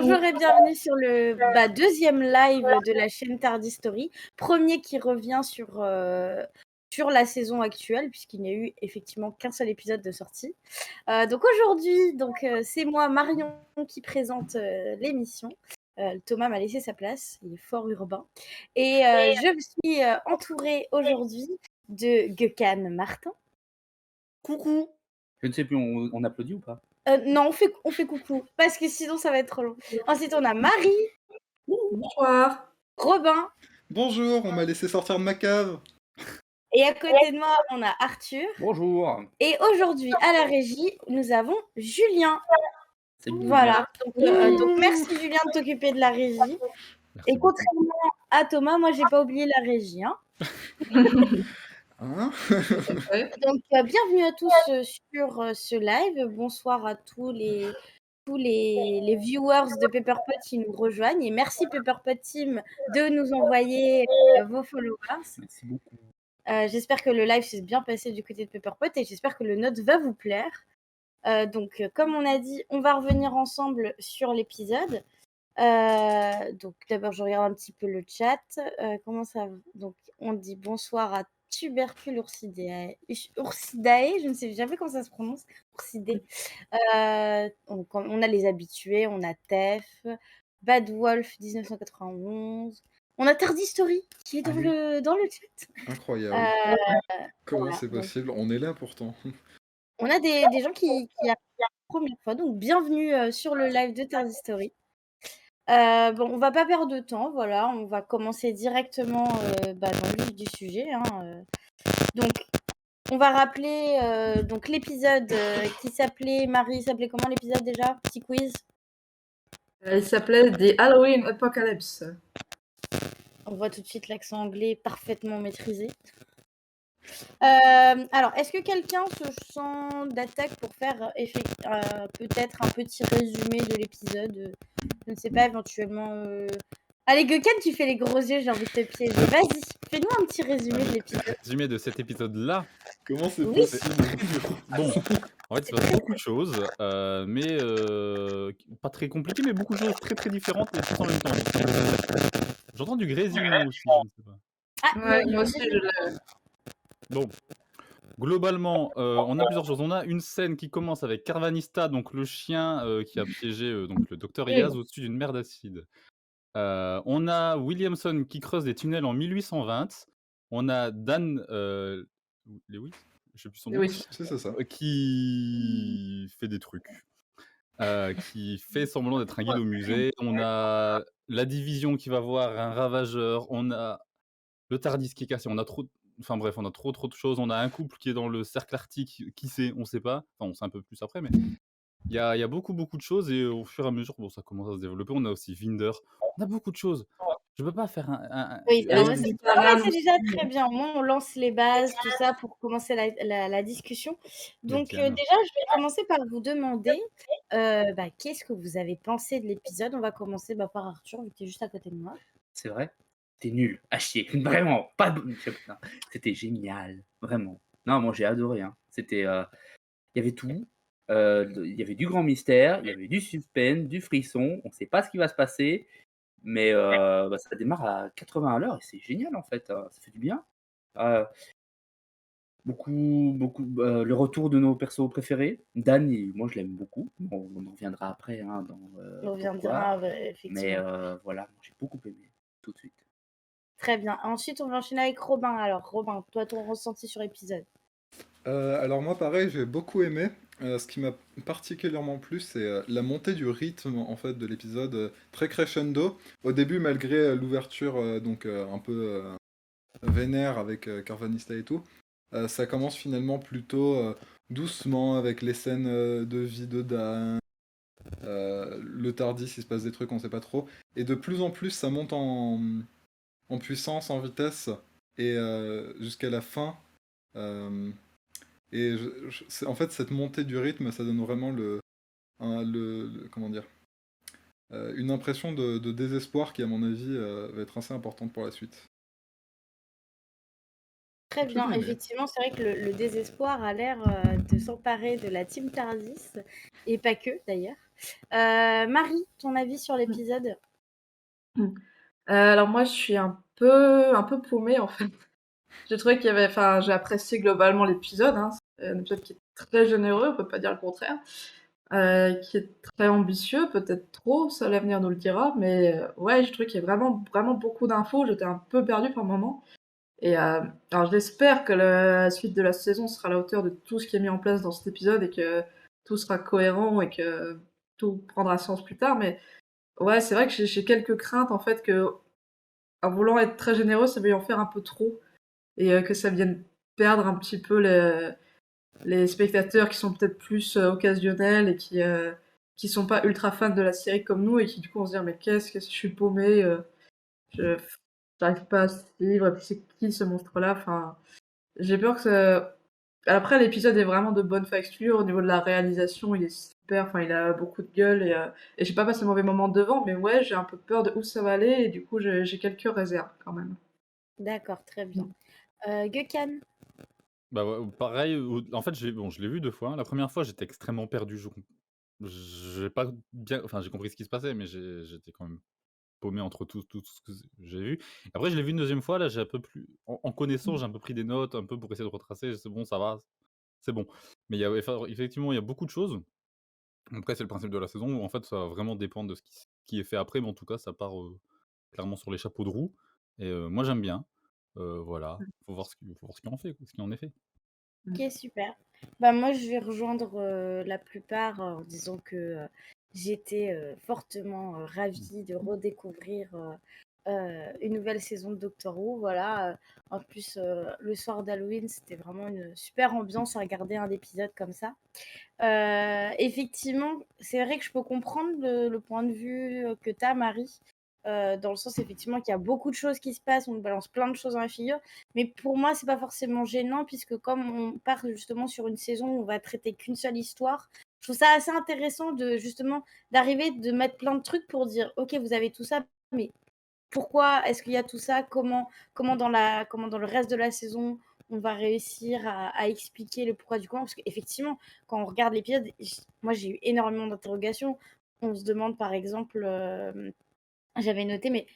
bonjour et bienvenue sur le deuxième live de la chaîne Tardy Story. Premier qui revient sur la saison actuelle, puisqu'il n'y a eu effectivement qu'un seul épisode de sortie. Donc aujourd'hui, c'est moi, Marion, qui présente l'émission. Thomas m'a laissé sa place, il est fort urbain. Et je suis entourée aujourd'hui de Gökhan Martin. Coucou. Je ne sais plus, on applaudit ou pas? Non, on fait coucou, parce que sinon ça va être trop long. Ensuite, on a Marie. Bonsoir. Robin. Bonjour, on m'a laissé sortir de ma cave. Et à côté de moi, on a Arthur. Bonjour. Et aujourd'hui, à la régie, nous avons Julien. Salut, Voilà. Donc merci Julien de t'occuper de la régie. Merci et contrairement à Thomas, moi j'ai pas oublié la régie. Donc bienvenue à tous sur ce live. Bonsoir à tous les viewers de Pepperpot qui nous rejoignent. Et merci Pepperpot Team de nous envoyer vos followers. Merci beaucoup. J'espère que le live s'est bien passé du côté de Pepperpot et j'espère que le note va vous plaire. Donc, comme on a dit, on va revenir ensemble sur l'épisode. Donc, d'abord, je regarde un petit peu le chat. Comment ça va? Donc, on dit bonsoir à Tubercule Ursidae. Je ne sais jamais comment ça se prononce. Ursidae. On a les habitués, on a Tef, Bad Wolf 1991. On a Tardy Story qui est dans le chat. Incroyable. Comment c'est possible? On est là pourtant. On a des gens qui arrivent pour la première fois, donc bienvenue sur le live de Tardy Story. On va pas perdre de temps, voilà, on va commencer directement dans le vif du sujet. Donc, on va rappeler l'épisode qui s'appelait... Marie, s'appelait comment l'épisode déjà? Petit quiz. Il s'appelait The Halloween Apocalypse. On voit tout de suite l'accent anglais parfaitement maîtrisé. Alors, est-ce que quelqu'un se sent d'attaque pour faire peut-être un petit résumé de l'épisode? Je ne sais pas, éventuellement... Allez, Gökhan, tu fais les gros yeux, j'ai envie de te piéger. Vas-y, fais-nous un petit résumé de l'épisode. Résumé de cet épisode-là? Comment c'est possible? Bon, en fait, il se passe beaucoup de choses, mais pas très compliquées, mais beaucoup de choses très très différentes et tout en même temps. J'entends du grésillement aussi, je ne sais pas. Ouais, moi aussi, je l'ai. Bon, globalement, on a plusieurs choses. On a une scène qui commence avec Carvanista, donc le chien qui a piégé donc le docteur Yaz au-dessus d'une mer d'acide. On a Williamson qui creuse des tunnels en 1820. On a Dan Lewis, je sais plus son nom, c'est ça. qui fait des trucs, qui fait semblant d'être un guide au musée. On a la division qui va voir un ravageur. On a le Tardis qui est cassé. On a trop de choses. On a un couple qui est dans le cercle arctique. Qui sait? On sait pas. Enfin, on sait un peu plus après, mais il y a beaucoup de choses et au fur et à mesure, ça commence à se développer. On a aussi Vinder. On a beaucoup de choses. Je peux pas faire Oui, c'est déjà très bien. Au moins, on lance les bases, tout ça, pour commencer la discussion. Donc, déjà, je vais commencer par vous demander qu'est-ce que vous avez pensé de l'épisode. On va commencer par Arthur, vu que tu es juste à côté de moi. C'est vrai? C'était nul, à chier, vraiment, pas de... C'était génial, vraiment. Non, moi j'ai adoré, C'était... Il y avait tout, il y avait du grand mystère, il y avait du suspense, du frisson, on sait pas ce qui va se passer, mais ça démarre à 80 à l'heure et c'est génial en fait, ça fait du bien. Beaucoup, le retour de nos persos préférés. Dan, moi je l'aime beaucoup, on en reviendra après. On reviendra, effectivement. Mais voilà, j'ai beaucoup aimé, tout de suite. Très bien. Ensuite, on va enchaîner avec Robin. Alors, Robin, toi, ton ressenti sur l'épisode? Alors moi, pareil, j'ai beaucoup aimé. Ce qui m'a particulièrement plu, c'est la montée du rythme en fait de l'épisode, très crescendo. Au début, malgré l'ouverture un peu vénère avec Carvanista et tout, ça commence finalement plutôt doucement avec les scènes de vie de Dan. Le Tardis, il se passe des trucs, on sait pas trop. Et de plus en plus, ça monte en puissance, en vitesse, et jusqu'à la fin. Et en fait, cette montée du rythme, ça donne vraiment comment dire, une impression de désespoir qui, à mon avis, va être assez importante pour la suite. Très Tout bien. aimé. Effectivement, c'est vrai que le désespoir a l'air de s'emparer de la team Tardis, et pas que d'ailleurs. Marie, ton avis sur l'épisode? Alors moi, je suis un peu paumée, en fait. J'ai trouvé qu'il y avait enfin, j'ai apprécié globalement l'épisode, hein. C'est un épisode qui est très généreux, on peut pas dire le contraire, qui est très ambitieux, peut-être trop, ça l'avenir nous le dira, mais ouais, je trouve qu'il y a vraiment, vraiment beaucoup d'infos. J'étais un peu perdue par moments et alors j'espère que la suite de la saison sera à la hauteur de tout ce qui est mis en place dans cet épisode et que tout sera cohérent et que tout prendra sens plus tard, mais ouais, c'est vrai que j'ai quelques craintes, en fait, qu'en voulant être très généreux, ça veuille en faire un peu trop et que ça vienne perdre un petit peu les spectateurs qui sont peut-être plus occasionnels et qui sont pas ultra fans de la série comme nous et qui du coup vont se dire mais qu'est-ce que je suis paumé, je j'arrive pas à suivre, et puis c'est qui ce monstre-là, enfin j'ai peur que ça... Après l'épisode est vraiment de bonne facture, au niveau de la réalisation il est super, enfin il a beaucoup de gueule et j'ai pas passé un mauvais moment devant, mais ouais j'ai un peu peur de où ça va aller et du coup j'ai quelques réserves quand même. D'accord, très bien. Gökhan? Bah, ouais, pareil, en fait, je l'ai vu 2 fois. La première fois, j'étais extrêmement perdu, j'ai pas bien enfin, j'ai compris ce qui se passait, mais j'étais quand même paumé entre tout ce que j'ai vu. Après, je l'ai vu une deuxième fois, là, j'ai un peu plus en connaissant, j'ai un peu pris des notes, un peu pour essayer de retracer. C'est bon, ça va, c'est bon. Mais il y a effectivement, il y a beaucoup de choses. Après, c'est le principe de la saison où, en fait, ça va vraiment dépendre de ce qui est fait après, mais en tout cas, ça part, clairement sur les chapeaux de roue et moi, j'aime bien. Voilà, faut voir ce qui en est fait. Ok, super. Bah, moi, je vais rejoindre la plupart en disant que j'étais fortement ravie de redécouvrir une nouvelle saison de Doctor Who. Voilà. En plus, le soir d'Halloween, c'était vraiment une super ambiance à regarder un épisode comme ça. Effectivement, c'est vrai que je peux comprendre le point de vue que tu as, Marie, dans le sens effectivement qu'il y a beaucoup de choses qui se passent, on nous balance plein de choses dans la figure, mais pour moi, c'est pas forcément gênant, puisque comme on part justement sur une saison où on va traiter qu'une seule histoire, je trouve ça assez intéressant de justement d'arriver, de mettre plein de trucs pour dire, ok, vous avez tout ça, mais pourquoi est-ce qu'il y a tout ça, comment dans le reste de la saison on va réussir à expliquer le pourquoi du comment, parce qu'effectivement, quand on regarde l'épisode, moi j'ai eu énormément d'interrogations. On se demande par exemple, j'avais noté, mais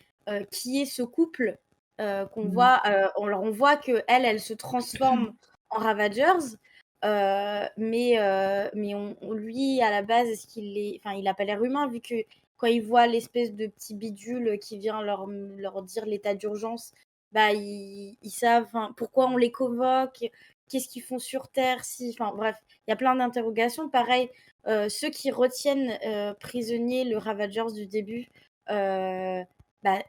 qui est ce couple qu'on voit, on voit que elle se transforme en Ravagers, mais lui à la base, est-ce qu'il est, enfin il a pas l'air humain, vu que quand il voit l'espèce de petit bidule qui vient leur dire l'état d'urgence, bah ils savent pourquoi on les convoque, qu'est-ce qu'ils font sur Terre, si, enfin bref, il y a plein d'interrogations. Pareil, ceux qui retiennent prisonnier le Ravagers du début, bah,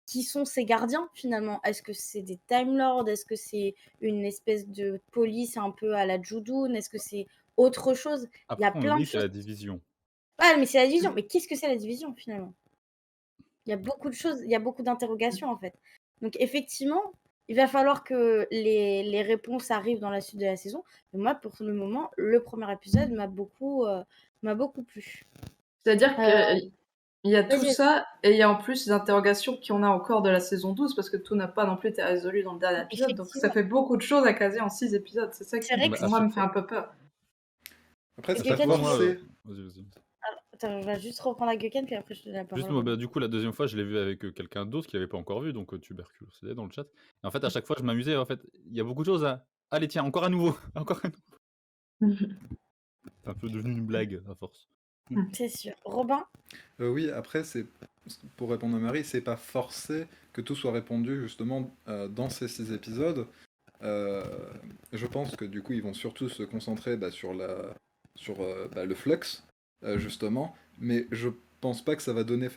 qui sont ces gardiens finalement? Est-ce que c'est des Time Lords? Est-ce que c'est une espèce de police un peu à la Judoon? Est-ce que c'est autre chose? Il y Après, a on plein de oublie, c'est choses. la division. Ouais, mais c'est la division. Mais qu'est-ce que c'est la division finalement? Il y a beaucoup de choses, il y a beaucoup d'interrogations en fait. Donc effectivement, il va falloir que les réponses arrivent dans la suite de la saison. Mais moi, pour le moment, le premier épisode m'a beaucoup plu. C'est-à-dire Euh, qu'il y a tout Vas-y, ça, et il y a en plus les interrogations qu'on a encore de la saison 12, parce que tout n'a pas non plus été résolu dans le dernier épisode, donc ça effectivement. fait beaucoup de choses à caser en 6 épisodes. C'est ça C'est qui, vrai que Bah, pour moi, me fait un peu peur. Après, est-ce c'est à que pas chaque Kat, fois, tu veux... moi, forcé. vas-y. Attends, je vais juste reprendre à Gökhan, puis après je te donne la Juste, parole. moi, Robin. du coup, la deuxième fois, je l'ai vu avec quelqu'un d'autre qui l'avait pas encore vu, donc Tuberculose CD dans le chat. Et en fait, à chaque fois, je m'amusais. En fait, il y a beaucoup de choses à. Allez, tiens, encore à nouveau, encore à nouveau. C'est un peu devenu une blague à force. C'est sûr. Robin? Oui, après, c'est pour répondre à Marie, c'est pas forcé que tout soit répondu justement dans ces 6 épisodes. Euh, je pense que du coup, ils vont surtout se concentrer sur le flux, justement. Mais je pense pas que ça va donner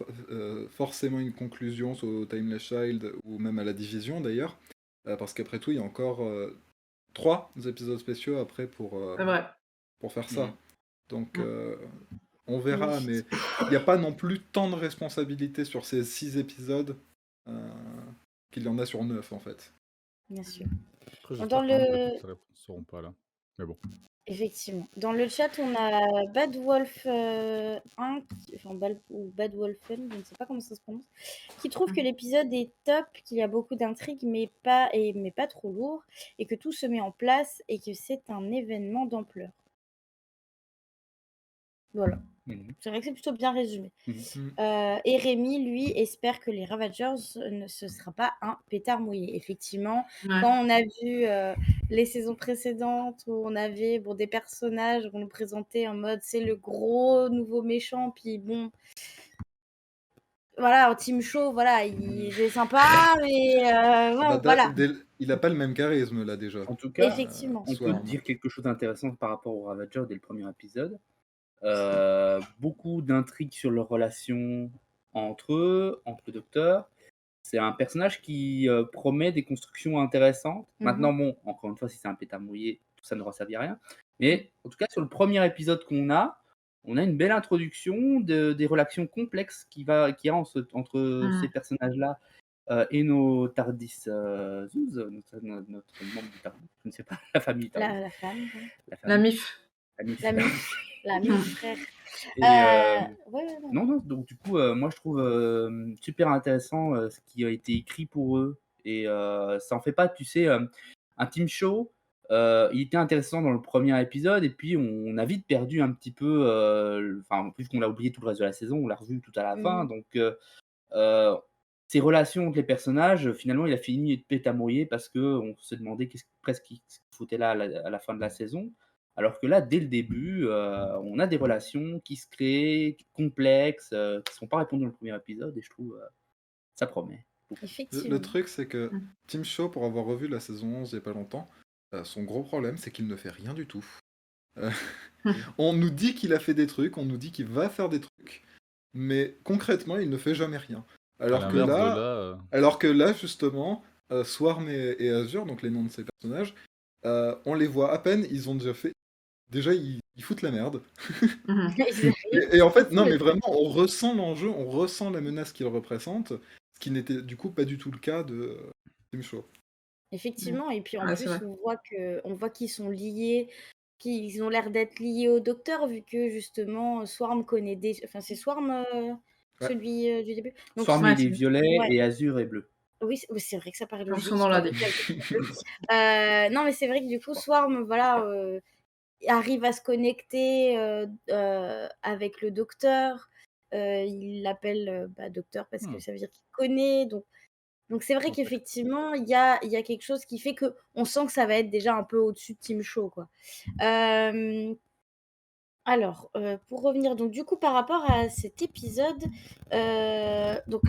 forcément une conclusion au Timeless Child ou même à la division d'ailleurs. Parce qu'après tout, il y a encore 3 épisodes spéciaux après C'est vrai. pour faire ça. Donc, Mm. on verra, Oui, mais il n'y a pas non plus tant de responsabilités sur ces 6 épisodes euh, qu'il y en a sur 9 en fait. bien sûr. Après, Dans j'espère quand même que le... toutes les réponses seront pas là. Mais bon. Effectivement. Dans le chat, on a Bad Wolf 1, enfin ou Bad Wolfen, je ne sais pas comment ça se prononce, qui trouve que l'épisode est top, qu'il y a beaucoup d'intrigues, mais pas trop lourd, et que tout se met en place, et que c'est un événement d'ampleur. Voilà. Mhm. C'est vrai que c'est plutôt bien résumé. Mhm. Et Rémi, lui, espère que les Ravagers, ce sera pas un pétard mouillé. Effectivement, Ouais. quand on a vu les saisons précédentes où on avait des personnages qu'on nous présentait en mode c'est le gros nouveau méchant, puis bon, voilà, en team show, voilà, il est sympa, mais bon, voilà, Il a pas le même charisme là déjà. En tout cas, effectivement. on peut Swarm. dire quelque chose d'intéressant par rapport aux Ravagers dès le premier épisode. Beaucoup d'intrigues sur leurs relations entre eux, entre le docteur. C'est un personnage qui promet des constructions intéressantes. Maintenant, bon, encore une fois, si c'est un pétard mouillé, tout ça n'aura servi à rien. Mais en tout cas, sur le premier épisode qu'on a, on a une belle introduction des relations complexes qu'il y a entre ces personnages-là et nos Tardis Zouz, notre membre du Tardis, je ne sais pas, la famille Tardis. La femme, ouais. La La famille, MIF. la MIF. La mif, la mif, frère. Et, Ouais, non, donc du coup, moi je trouve super intéressant ce qui a été écrit pour eux. Et ça en fait pas, tu sais, un team show. Il était intéressant dans le premier épisode, et puis on a vite perdu un petit peu. Enfin, puisqu'on l'a oublié tout le reste de la saison, on l'a revu tout à la fin. Donc, euh, ces relations entre les personnages, finalement, il a fini de pète à mouiller parce qu'on se demandait presque qu'il foutait là à la fin de la saison. Alors que là, dès le début, on a des relations qui se créent, complexes, qui ne sont pas répondues dans le premier épisode, et je trouve ça promet. effectivement. Le truc, c'est que Tim Shaw, pour avoir revu la saison 11 il n'y a pas longtemps, son gros problème, c'est qu'il ne fait rien du tout. On nous dit qu'il a fait des trucs, on nous dit qu'il va faire des trucs, mais concrètement, il ne fait jamais rien. Alors que là, justement, Swarm et Azure, donc les noms de ces personnages, on les voit à peine, ils ont déjà fait... Déjà, ils foutent la merde. et en fait, non, mais vraiment, on ressent l'enjeu, on ressent la menace qu'ils représentent, ce qui n'était du coup pas du tout le cas de Tim Shaw. Effectivement, et puis en Ouais, plus, c'est vrai. on voit qu'ils sont liés, qu'ils ont l'air d'être liés au docteur, vu que justement, Swarm connaît des... Enfin, c'est Swarm, celui du début. Donc, Swarm, Ouais, il est c'est- violet Ouais. et Azur est bleu. oui, c'est vrai que ça paraît Comme logique. son nom j'avais l'indique. non, mais c'est vrai que du coup, Swarm, voilà, arrive à se connecter avec le docteur. Il l'appelle docteur parce que ça veut dire qu'il connaît. Donc c'est vrai qu'effectivement, il y a quelque chose qui fait que on sent que ça va être déjà un peu au-dessus de Team Show, quoi. Alors, pour revenir donc du coup par rapport à cet épisode, donc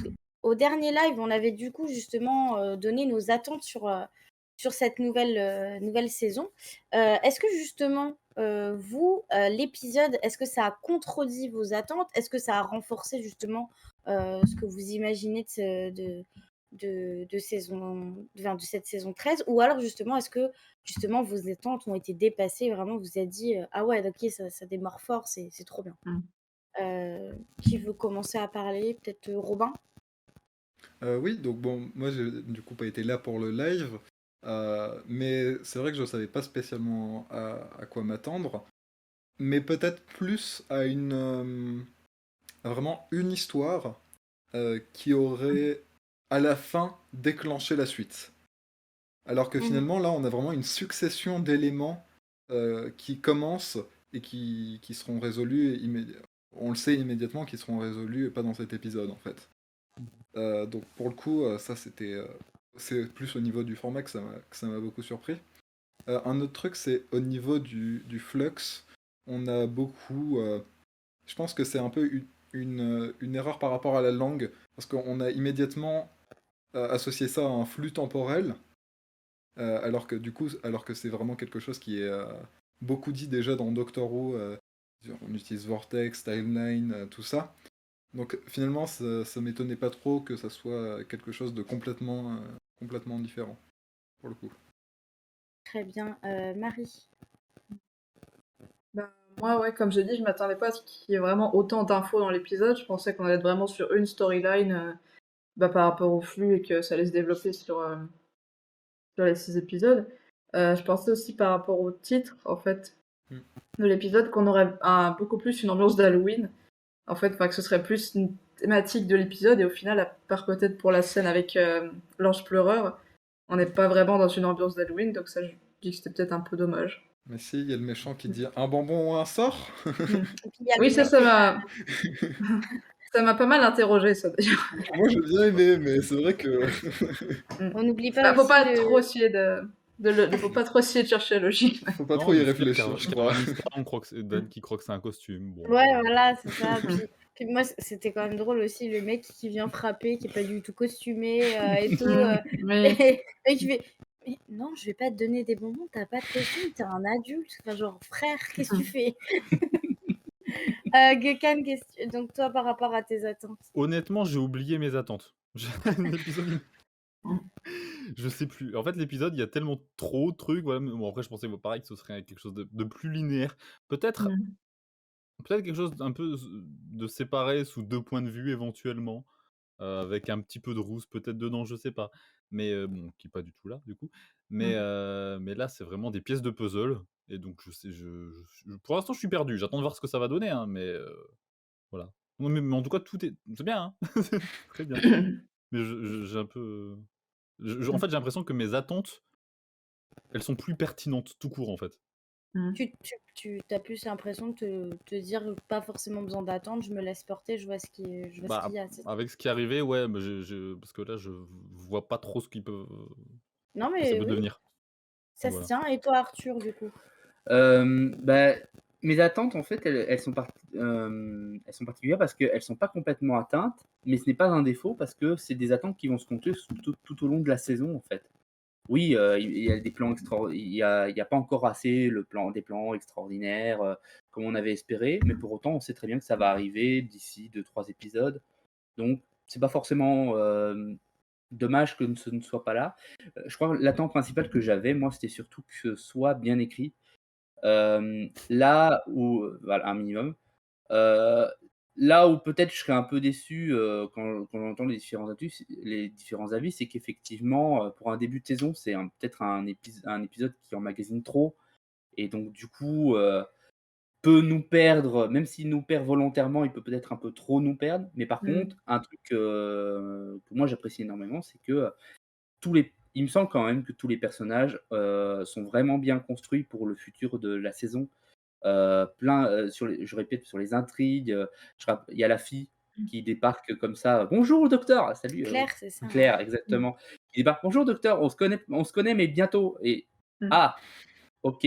au dernier live, on avait du coup justement donné nos attentes sur cette nouvelle saison. Est-ce que justement, vous, l'épisode, est-ce que ça a contredit vos attentes? Est-ce que ça a renforcé justement ce que vous imaginez de cette saison 13? Ou alors justement, est-ce que justement vos attentes ont été dépassées, vraiment vous êtes dit ah ouais, ok, ça démarre fort, c'est trop bien. Qui veut commencer à parler? Peut-être Robin? Oui, donc bon, moi j'ai du coup pas été là pour le live, mais c'est vrai que je savais pas spécialement à quoi m'attendre, mais peut-être plus à à vraiment une histoire qui aurait à la fin déclenché la suite. Alors que finalement là on a vraiment une succession d'éléments qui commencent et qui seront résolus on le sait immédiatement, qui seront résolus pas dans cet épisode en fait. Donc pour le coup, ça c'était... c'est plus au niveau du format que ça m'a beaucoup surpris. Un autre truc, c'est au niveau du flux, on a beaucoup... je pense que c'est un peu une erreur par rapport à la langue, parce qu'on a immédiatement associé ça à un flux temporel, alors que c'est vraiment quelque chose qui est beaucoup dit déjà dans Doctor Who, on utilise Vortex, Timeline, tout ça. Donc finalement, ça m'étonnait pas trop que ça soit quelque chose de complètement différent, pour le coup. Très bien. Marie? Ben, moi, ouais, comme j'ai dit, je m'attendais pas à ce qu'il y ait vraiment autant d'infos dans l'épisode. Je pensais qu'on allait être vraiment sur une storyline par rapport au flux et que ça allait se développer sur les 6 épisodes. Je pensais aussi par rapport au titre, en fait, de l'épisode, qu'on aurait beaucoup plus une ambiance d'Halloween. En fait, que ce serait plus une thématique de l'épisode, et au final, à part peut-être pour la scène avec l'ange pleureur, on n'est pas vraiment dans une ambiance d'Halloween, donc ça, je dis que c'était peut-être un peu dommage. Mais si, il y a le méchant qui dit un bonbon ou un sort. Mm. Et puis il y a Oui, le ça mec qui m'a ça m'a pas mal interrogé, ça, d'ailleurs. Moi j'ai bien aimé, mais c'est vrai que. On n'oublie pas Faut aussi pas le... trop essayer faut pas trop essayer de chercher la logique. Faut pas Non, trop y juste réfléchir, je crois. Mystère, on croit que c'est Dan qui croit que c'est un costume. Bon, Ouais, voilà, c'est ça. Puis moi, c'était quand même drôle aussi, le mec qui vient frapper, qui est pas du tout costumé et tout. Mais Et qui fait mais non, je vais pas te donner des bonbons, t'as pas de costume, t'es un adulte. Enfin, genre, frère, qu'est-ce que tu fais? Gökhan, donc toi, par rapport à tes attentes? Honnêtement, j'ai oublié mes attentes. L'épisode, je sais plus. En fait, l'épisode, il y a tellement trop de trucs. Voilà. Bon, après, je pensais pareil que ce serait quelque chose de plus linéaire. Peut-être quelque chose d'un peu de séparé sous 2 points de vue éventuellement, avec un petit peu de rousse peut-être dedans, je sais pas. Mais bon, qui est pas du tout là, du coup. Mais là, c'est vraiment des pièces de puzzle. Et donc, je sais, pour l'instant, je suis perdu. J'attends de voir ce que ça va donner, hein, mais voilà. Non, mais en tout cas, c'est bien, hein. C'est très bien. Mais j'ai un peu. En fait, j'ai l'impression que mes attentes, elles sont plus pertinentes tout court, en fait. Tu as plus l'impression de te dire pas forcément besoin d'attendre, je me laisse porter, je vois ce qu'il Bah, y a. avec ce qui est arrivé, ouais, mais parce que là, je vois pas trop ce Non, que ça mais peut oui, devenir. ça Voilà. se tient. Et toi, Arthur, du coup? Bah, mes attentes, en fait, elles sont particulières parce qu'elles sont pas complètement atteintes, mais ce n'est pas un défaut parce que c'est des attentes qui vont se compter tout au long de la saison, en fait. Oui, il y a des plans il y a pas encore assez des plans extraordinaires, comme on avait espéré, mais pour autant, on sait très bien que ça va arriver d'ici 2-3 épisodes. Donc c'est pas forcément, dommage que ce ne soit pas là. Je crois que l'attente principale que j'avais, moi, c'était surtout que ce soit bien écrit. Là où voilà, un minimum. Heu, Là où peut-être je serais un peu déçu, quand j'entends les différents avis, c'est qu'effectivement, pour un début de saison, c'est peut-être un épisode qui emmagasine trop et donc du coup, peut nous perdre, même s'il nous perd volontairement, il peut peut-être un peu trop nous perdre. Mais par contre, un truc, que moi j'apprécie énormément, c'est que, il me semble quand même que tous les personnages, sont vraiment bien construits pour le futur de la saison. Je répète, sur les intrigues, il y a la fille qui débarque comme ça: «Bonjour docteur!» «Salut, Claire, c'est ça, Claire», ouais. exactement. Qui débarque: «Bonjour docteur, on se connaît mais bientôt» et «Ah, OK»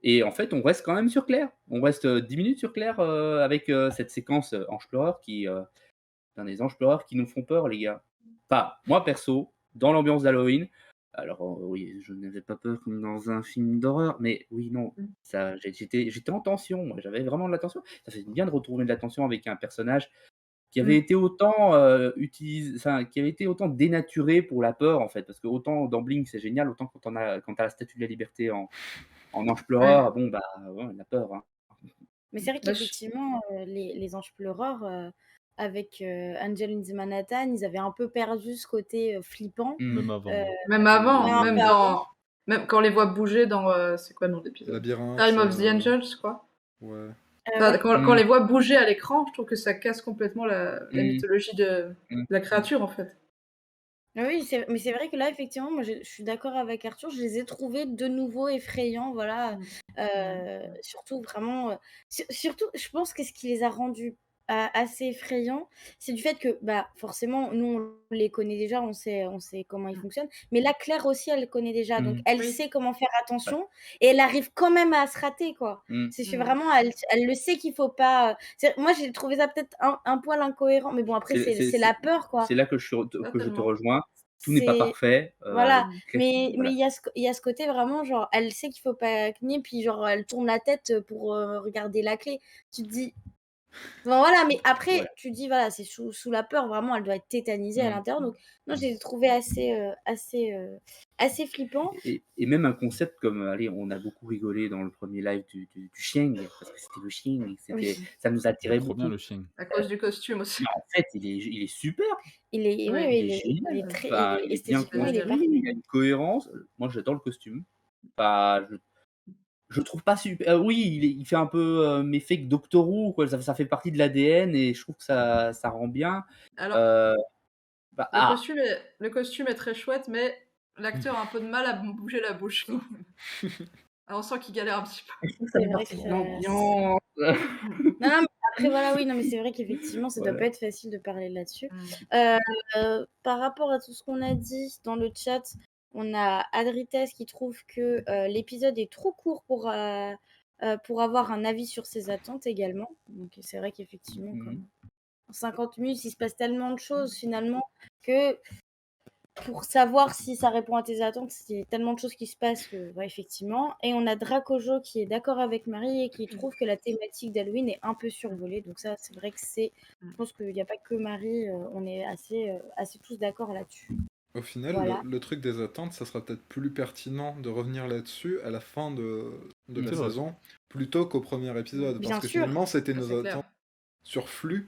et en fait, on reste quand même sur Claire. On reste, 10 minutes sur Claire, avec, cette séquence, ange pleureur putain des anges pleureurs qui nous font peur les gars. Enfin, moi perso, dans l'ambiance d'Halloween, alors, oui, je n'avais pas peur comme dans un film d'horreur, mais oui, non, ça j'étais en tension, moi, j'avais vraiment de la tension. Ça fait bien de retrouver de la tension avec un personnage qui avait été autant, qui avait été autant dénaturé pour la peur, en fait. Parce que autant dans Blink, c'est génial, autant quand tu as la Statue de la Liberté en ange pleureur, bon, bah, ouais, la peur, hein. Mais c'est vrai qu'effectivement, les anges pleureurs, avec Angel in the Manhattan, ils avaient un peu perdu ce côté flippant. Même avant. Même avant, Ouais, même un peu avant. même quand on les voit bouger dans c'est quoi le nom de l'épisode? Labyrinthe. Time of the Angels, je crois. Ouais. Ouais. Quand on les voit bouger à l'écran, je trouve que ça casse complètement la mythologie de la créature, en fait. Oui, mais c'est vrai que là, effectivement, moi, je suis d'accord avec Arthur, je les ai trouvés de nouveau effrayants, voilà. Surtout vraiment, surtout, je pense que ce qui les a rendus assez effrayants, c'est du fait que, bah, forcément, nous, on les connaît déjà, on sait comment ils fonctionnent. Mais là, Claire aussi, elle connaît déjà, donc elle Oui. sait comment faire attention et elle arrive quand même à se rater, quoi. C'est vraiment, elle le sait qu'il faut pas. Moi, j'ai trouvé ça peut-être un poil incohérent, mais bon, après, c'est la peur, quoi. C'est là que je te rejoins. Tout n'est pas C'est parfait. Voilà, mais Voilà. il y a ce côté vraiment genre, elle sait qu'il faut pas cligner, puis genre elle tourne la tête pour regarder la clé. Tu te dis bon voilà, mais après Ouais. tu te dis voilà, c'est sous la peur, vraiment elle doit être tétanisée à l'intérieur. Donc non, je les ai trouvés assez flippants. Et même un concept comme, allez, on a beaucoup rigolé dans le premier live du chien, parce que c'était le chien, et Oui. ça nous attirait Trop beaucoup. bien le chien. À cause du costume aussi. Mais en fait, il est super, Il est Oui, oui, il est il génial. est très Enfin, il est bien esthétiquement, il est construit, parfait. il a une cohérence. Moi, j'adore le costume. Enfin, Je trouve pas super. Oui, il fait un peu méfait que Doctor Who, quoi. Ça fait partie de l'ADN et je trouve que ça rend bien. Alors, Euh, bah, ah, le costume est très chouette, mais l'acteur a un peu de mal à bouger la bouche. Alors, on sent qu'il galère un petit peu. je trouve que ça C'est fait vrai partie que de l'ambiance. Non, non, mais après, voilà, oui, non, mais c'est vrai qu'effectivement, ça doit Voilà. pas être facile de parler là-dessus. Mm. Par rapport à tout ce qu'on a dit dans le chat, on a Adrites qui trouve que l'épisode est trop court pour avoir un avis sur ses attentes également. Donc c'est vrai qu'effectivement, comme en 50 minutes, il se passe tellement de choses finalement que pour savoir si ça répond à tes attentes, il y a tellement de choses qui se passent que, ouais, effectivement. Et on a Dracojo qui est d'accord avec Marie et qui trouve que la thématique d'Halloween est un peu survolée. Donc ça, c'est vrai que je pense qu'il n'y a pas que Marie, on est assez tous d'accord là-dessus. Au final, Voilà. le truc des attentes, ça sera peut-être plus pertinent de revenir là-dessus à la fin de la C'est vrai. saison, plutôt qu'au premier épisode. Bien Parce que sûr. finalement, c'était Ça, nos c'est clair. attentes sur flux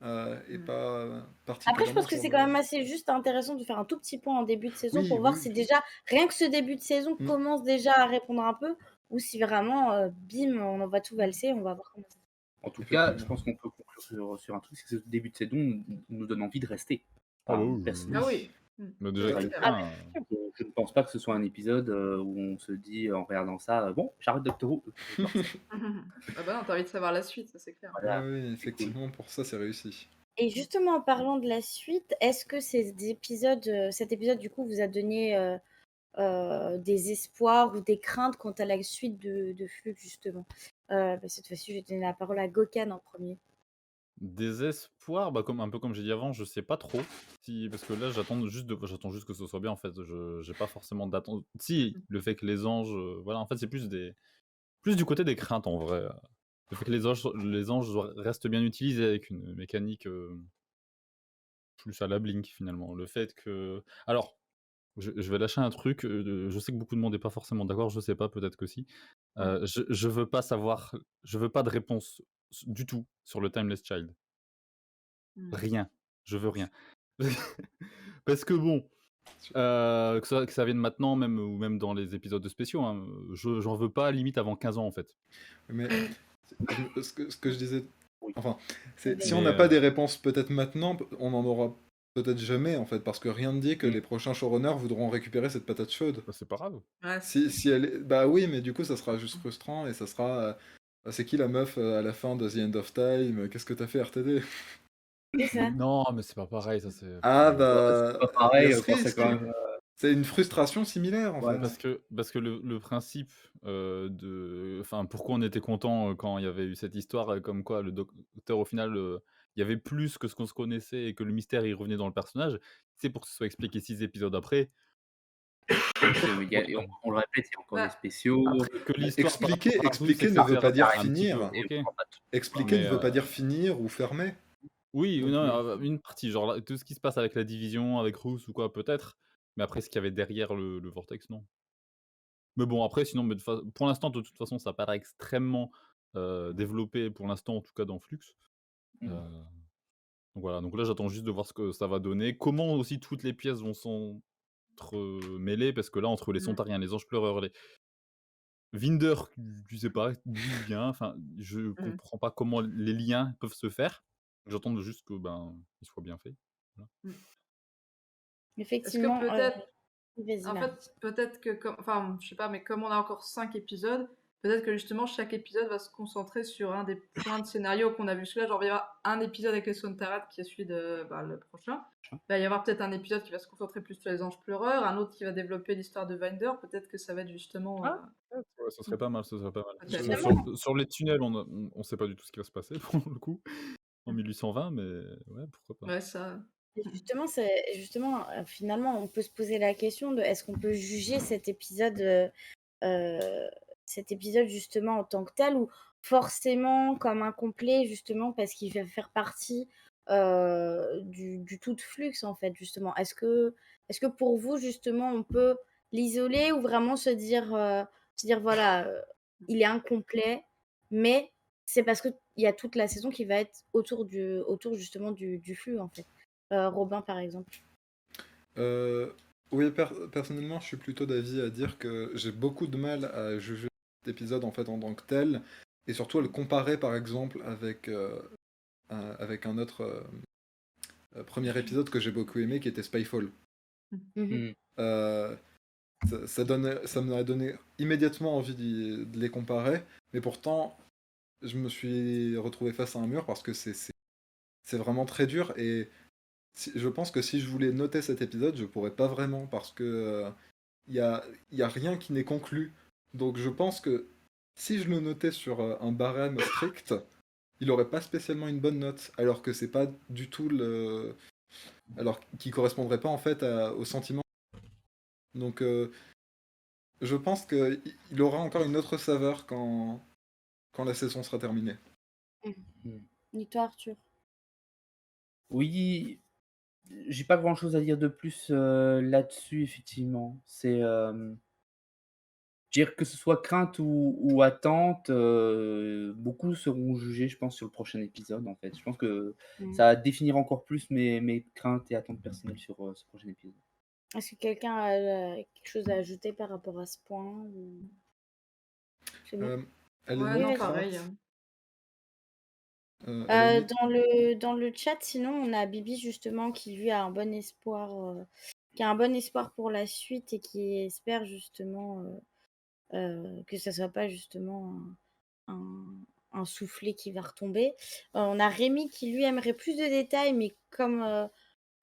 et Mm. pas Après, je particulièrement pense que sur c'est quand même assez juste intéressant de faire un tout petit point en début de saison Oui, pour voir oui. si déjà, rien que ce début de saison Mm. commence déjà à répondre un peu ou si vraiment, bim, on en va tout valser, on va voir comment ça se passe. En tout cas, je Effectivement. pense qu'on peut conclure sur un truc, c'est que ce début de saison nous donne envie de rester. Ah bah Enfin, oui, personnellement, Ah oui. Mm. Mais Ça, déjà, c'est Ouais. clair. Ah, enfin, je ne pense pas que ce soit un épisode où on se dit en regardant ça, bon, j'arrête Doctor Who. Je vais voir ça. Ah bah non, t'as envie de savoir la suite, ça c'est clair. Voilà, Oui, c'est cool. effectivement, pour ça, c'est réussi. Et justement, en parlant de la suite, est-ce que cet épisode, du coup, vous a donné des espoirs ou des craintes quant à la suite de Flux, justement? Cette fois-ci, je vais donner la parole à Gokan en premier. désespoir, bah, un peu comme j'ai dit avant, je sais pas trop. Parce que là, j'attends juste que ce soit bien, en fait. J'ai pas forcément d'attente. Si, le fait que les anges. Voilà, en fait, c'est plus du côté des craintes, en vrai. Le fait que les anges restent bien utilisés avec une mécanique plus à la Blink, finalement. Le fait que. Alors, je vais lâcher un truc. Je sais que beaucoup de monde n'est pas forcément d'accord, je sais pas, peut-être que si. Je veux pas savoir. Je veux pas de réponse du tout sur le Timeless Child. Mm. Rien. Je veux rien. Parce que bon, que ça vienne maintenant, ou même dans les épisodes spéciaux, hein, j'en veux pas limite avant 15 ans en fait. Mais ce que je disais, Oui. enfin, Mais, si on n'a pas des réponses peut-être maintenant, on en aura peut-être jamais en fait, parce que rien ne dit que les prochains showrunners voudront récupérer cette patate chaude. Bah, c'est pas grave. Ouais. Si elle est... Bah oui, mais du coup, ça sera juste frustrant et ça sera. C'est qui la meuf à la fin de The End of Time? Qu'est-ce que t'as fait, RTD? c'est ça. Non, mais c'est pas pareil, ça c'est. Ah C'est pas bah. pareil Il y a ce quand c'est risque. quand même. C'est une frustration similaire en Ouais. fait. Parce que le principe enfin, pourquoi on était content quand il y avait eu cette histoire, comme quoi le docteur au final, il y avait plus que ce qu'on se connaissait et que le mystère il revenait dans le personnage, c'est pour que ce soit expliqué 6 épisodes après. On le répète, il y a encore Bah, des spéciaux. Après que l'histoire par rapport à Artus Expliquer ne veut s'accélère pas dire un petit peu, finir. Et ok. on prend pas tout. Expliquer Mais ne veut pas dire finir ou fermer. oui, Donc, non, une partie, genre tout ce qui se passe avec la division, avec Roos ou quoi, peut-être. Mais après, ce qu'il y avait derrière le vortex, non. Mais bon, après, sinon, pour l'instant, de toute façon, ça paraît extrêmement développé, pour l'instant, en tout cas dans Flux. Mhm. Donc voilà, donc là, j'attends juste de voir ce que ça va donner. Comment aussi toutes les pièces vont s'entremêler, parce que là, entre les Sontariens, les Anges Pleureurs, les Vinder, tu sais pas d'où il vient, enfin, je comprends pas comment les liens peuvent se faire. J'attends juste que, ils soient bien faits. Voilà. est-ce que Effectivement, peut-être, vas-y, en Marie. fait, peut-être que, enfin, je sais pas, mais comme on a encore 5 épisodes, peut-être que justement chaque épisode va se concentrer sur un des points de scénario qu'on a vu. Parce que là, genre, il va y avoir un épisode avec les Sontarat qui est celui de le prochain. Il va y avoir peut-être un épisode qui va se concentrer plus sur les anges pleureurs, un autre qui va développer l'histoire de Vinder. Peut-être que ça va être justement. Ouais, ça serait pas mal, ça serait pas mal. Peut-être. Sur les tunnels, on sait pas du tout ce qui va se passer, pour le coup, en 1820, mais ouais, pourquoi pas. Ouais, ça. Et justement, finalement, on peut se poser la question de est-ce qu'on peut juger cet épisode justement en tant que tel ou forcément comme incomplet justement parce qu'il va faire partie du tout de Flux en fait justement. Est-ce que pour vous justement on peut l'isoler ou vraiment se dire voilà, il est incomplet, mais c'est parce qu'il y a toute la saison qui va être autour justement du flux en fait. Robin par exemple. Oui, personnellement, je suis plutôt d'avis à dire que j'ai beaucoup de mal à juger épisode en fait en tant que tel, et surtout à le comparer par exemple avec un autre premier épisode que j'ai beaucoup aimé qui était Spyfall. Mhm. Euh, ça m'a donné immédiatement envie de les comparer, mais pourtant je me suis retrouvé face à un mur parce que c'est vraiment très dur, et je pense que si je voulais noter cet épisode, je pourrais pas vraiment parce que y a rien qui n'est conclu. Donc je pense que si je le notais sur un barème strict, il aurait pas spécialement une bonne note, alors que c'est pas du tout alors qui correspondrait pas en fait au sentiment. Donc je pense qu'il aura encore une autre saveur quand la saison sera terminée. Mhm. Et toi, Arthur? Oui, j'ai pas grand-chose à dire de plus là-dessus, effectivement. Dire que ce soit crainte ou attente, beaucoup seront jugés, je pense, sur le prochain épisode, en fait. Je pense que Mhm. ça va définir encore plus mes craintes et attentes personnelles sur ce prochain épisode. Est-ce que quelqu'un a quelque chose à ajouter par rapport à ce point C'est bon? Elle est Ouais, Oui, non, vas-y. pareil. à la limite, Dans le chat, sinon, on a Bibi justement qui lui a un bon espoir, qui a un bon espoir pour la suite et qui espère justement que ça soit pas justement un, un soufflet qui va retomber. On a Rémi qui lui aimerait plus de détails, mais comme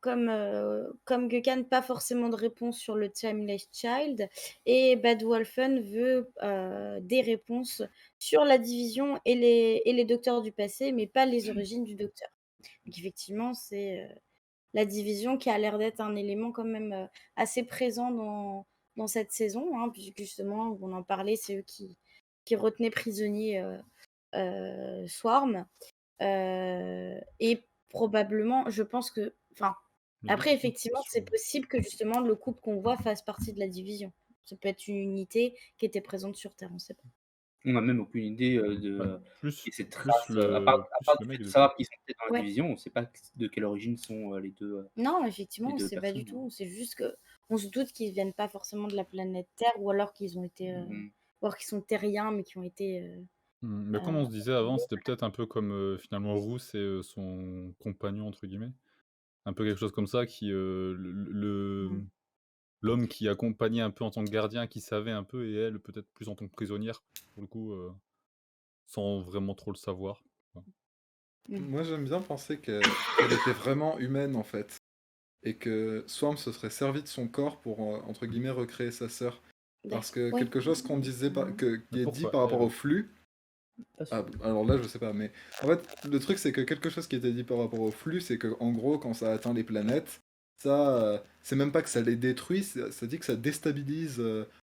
Gökhan, pas forcément de réponse sur le Timeless Child. Et Bad Wolfen veut des réponses sur la division et les docteurs du passé, mais pas les origines du docteur. Donc effectivement, c'est la division qui a l'air d'être un élément quand même assez présent dans cette saison, hein, puisque justement, on en parlait, c'est eux qui retenaient prisonnier Swarm. Et probablement, je pense que... Enfin, Mais après, oui, effectivement, sur- c'est possible que justement le couple qu'on voit fasse partie de la division. Ça peut être une unité qui était présente sur Terre, on ne sait pas. On n'a même aucune idée Ouais, et ces plus traces, à part le du fait mec, de du coup. savoir qu'ils sont peut-être dans la Ouais. division, on ne sait pas de quelle origine sont Non, les effectivement, on ne deux sait pas du personnes. tout. C'est juste que on se doute qu'ils ne viennent pas forcément de la planète Terre, ou alors qu'ils ont été, Mm. ou alors qu'ils sont terriens, mais qui ont été. Mais comme on se disait avant, c'était peut-être un peu comme finalement Roos et son compagnon, entre guillemets. Un peu quelque chose comme ça, qui l'homme qui accompagnait un peu en tant que gardien, qui savait un peu, et elle peut-être plus en tant que prisonnière, pour le coup, sans vraiment trop le savoir. Ouais. moi j'aime bien penser qu'elle était vraiment humaine en fait, et que Swarm se serait servi de son corps pour entre guillemets recréer sa sœur. Parce que Oui. quelque chose qu'on disait qui Mais est dit pourquoi par rapport elle au flux. Pas sûr. Alors là, je sais pas, mais en fait, le truc, c'est que quelque chose qui était dit par rapport au flux, c'est que en gros, quand ça atteint les planètes, c'est même pas que ça les détruit, ça dit que ça déstabilise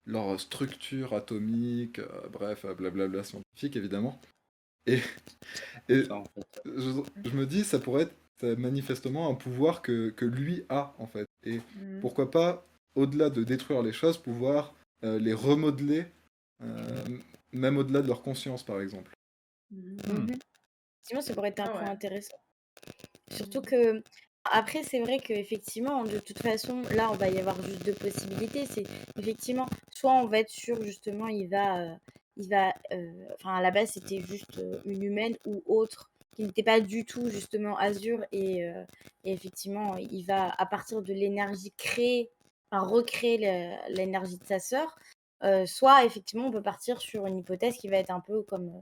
leur structure atomique, bref, blablabla scientifique, évidemment. Et, Pour et ça, en fait. je me dis, ça pourrait être manifestement un pouvoir que lui a, en fait. Et pourquoi pas, au-delà de détruire les choses, pouvoir les remodeler, euh, même au-delà de leur conscience, par exemple. Sinon, ça pourrait être un Ah point ouais. intéressant. Surtout que, après, c'est vrai qu'effectivement, de toute façon, là, on va y avoir juste deux possibilités. C'est effectivement, soit on va être sûr, justement, enfin, à la base, c'était juste une humaine ou autre, qui n'était pas du tout, justement, Azure. Et effectivement, il va, à partir de l'énergie créer, enfin, recréer l'énergie de sa sœur. Soit, effectivement, on peut partir sur une hypothèse qui va être un peu comme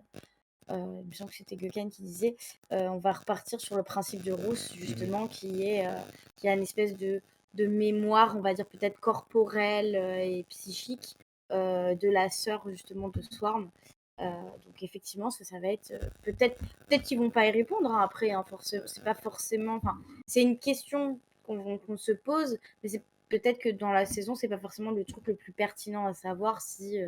il me semble que c'était Gökhan qui disait, on va repartir sur le principe de Rousse, justement, qui a une espèce de mémoire, on va dire peut-être corporelle et psychique de la sœur, justement, de Swarm. Donc effectivement, ça va être peut-être qu'ils vont pas y répondre, hein, après, hein, c'est pas forcément, enfin, c'est une question qu'on se pose, mais c'est peut-être que dans la saison, c'est pas forcément le truc le plus pertinent à savoir si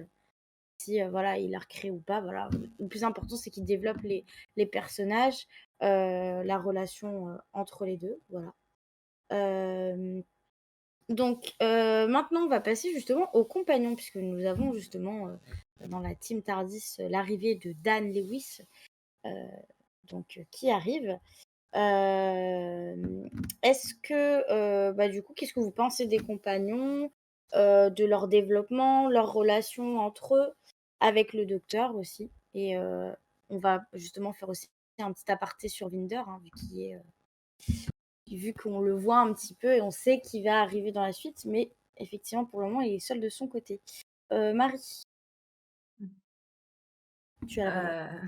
voilà, il a recréé ou pas. Voilà. Le plus important, c'est qu'il développe les personnages, la relation entre les deux. Voilà. Donc maintenant, on va passer justement aux compagnons, puisque nous avons justement dans la team Tardis l'arrivée de Dan Lewis, qui arrive. Est-ce que, du coup, qu'est-ce que vous pensez des compagnons, de leur développement, leur relation entre eux? avec le docteur aussi. Et on va justement faire aussi un petit aparté sur Vinder, hein, vu qu'on le voit un petit peu et on sait qu'il va arriver dans la suite, mais effectivement, pour le moment, il est seul de son côté. Marie, tu as la parole.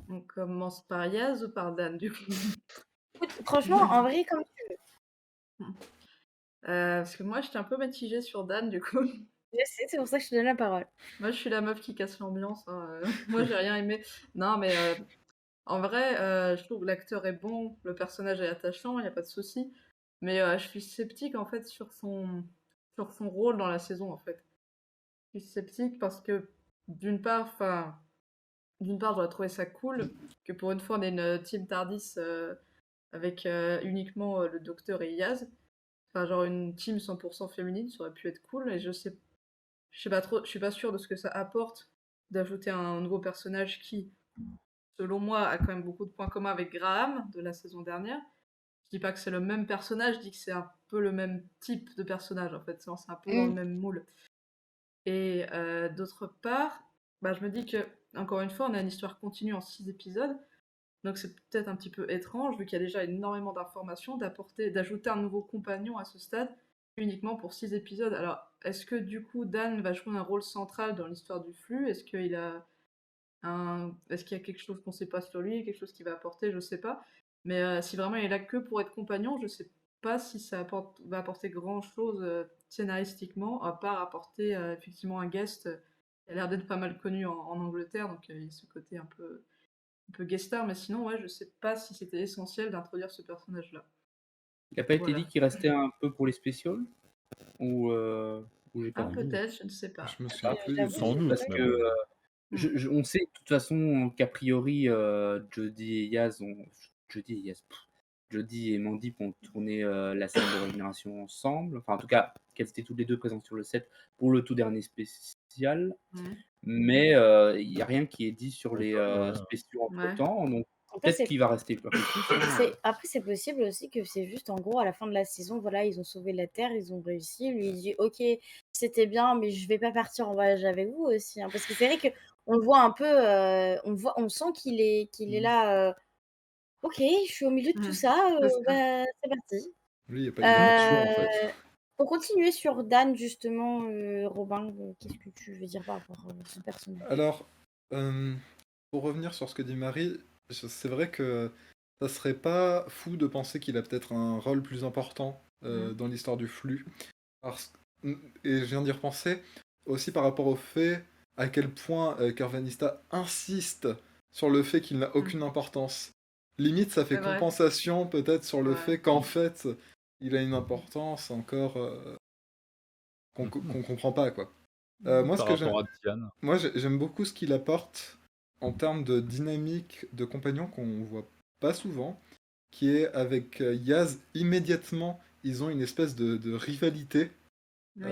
On commence par Yaz ou par Dan, du coup? Écoute, franchement, en vrai, comme Parce que moi, j'étais un peu mitigée sur Dan, du coup. je sais, c'est pour ça que je te donne la parole. Moi, je suis la meuf qui casse l'ambiance, hein, Moi, j'ai rien aimé. Non, mais en vrai, je trouve que l'acteur est bon, le personnage est attachant, il y a pas de souci. Mais je suis sceptique, en fait, sur son rôle dans la saison, en fait. Je suis sceptique parce que, d'une part, j'aurais trouvé ça cool que pour une fois, on ait une team Tardis avec uniquement le docteur et Yaz. Enfin, genre une team 100% féminine, ça aurait pu être cool. Et je sais pas trop, je suis pas sûre de ce que ça apporte d'ajouter un nouveau personnage qui, selon moi, a quand même beaucoup de points communs avec Graham de la saison dernière. Je dis pas que c'est le même personnage, je dis que c'est un peu le même type de personnage en fait, c'est un peu dans le même moule. Et d'autre part, bah, je me dis que, encore une fois, on a une histoire continue en 6 épisodes, donc c'est peut-être un petit peu étrange, vu qu'il y a déjà énormément d'informations, d'ajouter un nouveau compagnon à ce stade, uniquement pour 6 épisodes. Alors, est-ce que du coup Dan va jouer un rôle central dans l'histoire du flux? Est-ce qu'il y a quelque chose qu'on sait pas sur lui, quelque chose qu'il va apporter? Je sais pas. Mais si vraiment il est là que pour être compagnon, je sais pas si va apporter grand chose scénaristiquement, à part apporter effectivement un guest. Il a l'air d'être pas mal connu en Angleterre, donc il y a ce côté un peu guest star, mais sinon, ouais, je sais pas si c'était essentiel d'introduire ce personnage-là. Il n'a pas été Voilà. dit qu'il restait un peu pour les spéciaux ou, ou j'ai pas Ah, Sans vu. doute. peut-être, je ne sais pas. Je me souviens plus du j'avoue, tout. Sans doute, Parce mais que bon. on sait de toute façon qu'a priori Jodie et Yaz Jodie et Mandy ont tourné la scène de rémunération ensemble. Enfin, en tout cas, qu'elles étaient toutes les deux présentes sur le set pour le tout dernier spécial. Mhm. Mais il n'y a rien qui est dit sur les Ouais. spéciaux entre Ouais. temps. Donc Après, peut-être qu'il va rester un peu plus. Hein. Après, c'est possible aussi que c'est juste en gros à la fin de la saison, voilà, ils ont sauvé la Terre, ils ont réussi. Lui, il dit ok, c'était bien, mais je vais pas partir en voyage avec vous aussi, hein. Parce que c'est vrai que on le voit un peu, on sent qu'il est là. Ok, je suis au milieu de tout Mhm. ça, C'est ça. bah, c'est parti. Lui, il n'y a pas de choix en fait. Pour continuer sur Dan, justement, Robin, qu'est-ce que tu veux dire par rapport à son personnage? Alors, pour revenir sur ce que dit Marie, c'est vrai que ça serait pas fou de penser qu'il a peut-être un rôle plus important dans l'histoire du flux. Et je viens d'y repenser aussi par rapport au fait à quel point Carvanista insiste sur le fait qu'il n'a aucune importance. Limite, ça fait C'est vrai. compensation peut-être sur le Ouais. fait qu'en fait, il a une importance encore qu'on comprend pas, quoi. Moi, Par rapport à Diane. moi, j'aime beaucoup ce qu'il apporte en termes de dynamique de compagnon qu'on voit pas souvent, qui est avec Yaz, immédiatement, ils ont une espèce de rivalité Oui.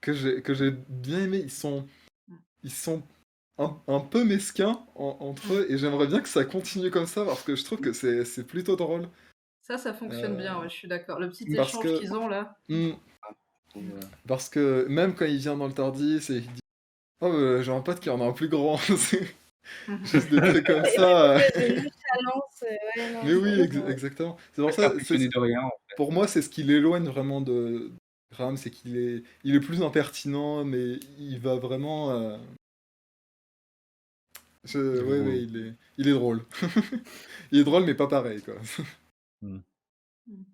que j'ai bien aimé. Ils sont un peu mesquins entre eux, et j'aimerais bien que ça continue comme ça, parce que je trouve que c'est plutôt drôle. Ça fonctionne bien, ouais, je suis d'accord. Le petit Parce échange que, qu'ils ont là. parce que même quand il vient dans le Tardis, et il dit « Oh, j'ai un pote qui en a un plus grand », c'est juste des trucs comme ça. De nonchalance, ouais, non, Mais oui, c'est vrai. exactement. C'est pour Pas ça, impressionné de rien. pour moi, c'est ce qui l'éloigne vraiment de Graham, c'est il est plus impertinent, mais il va vraiment. Ouais, il est drôle. Il est drôle, mais pas pareil, quoi.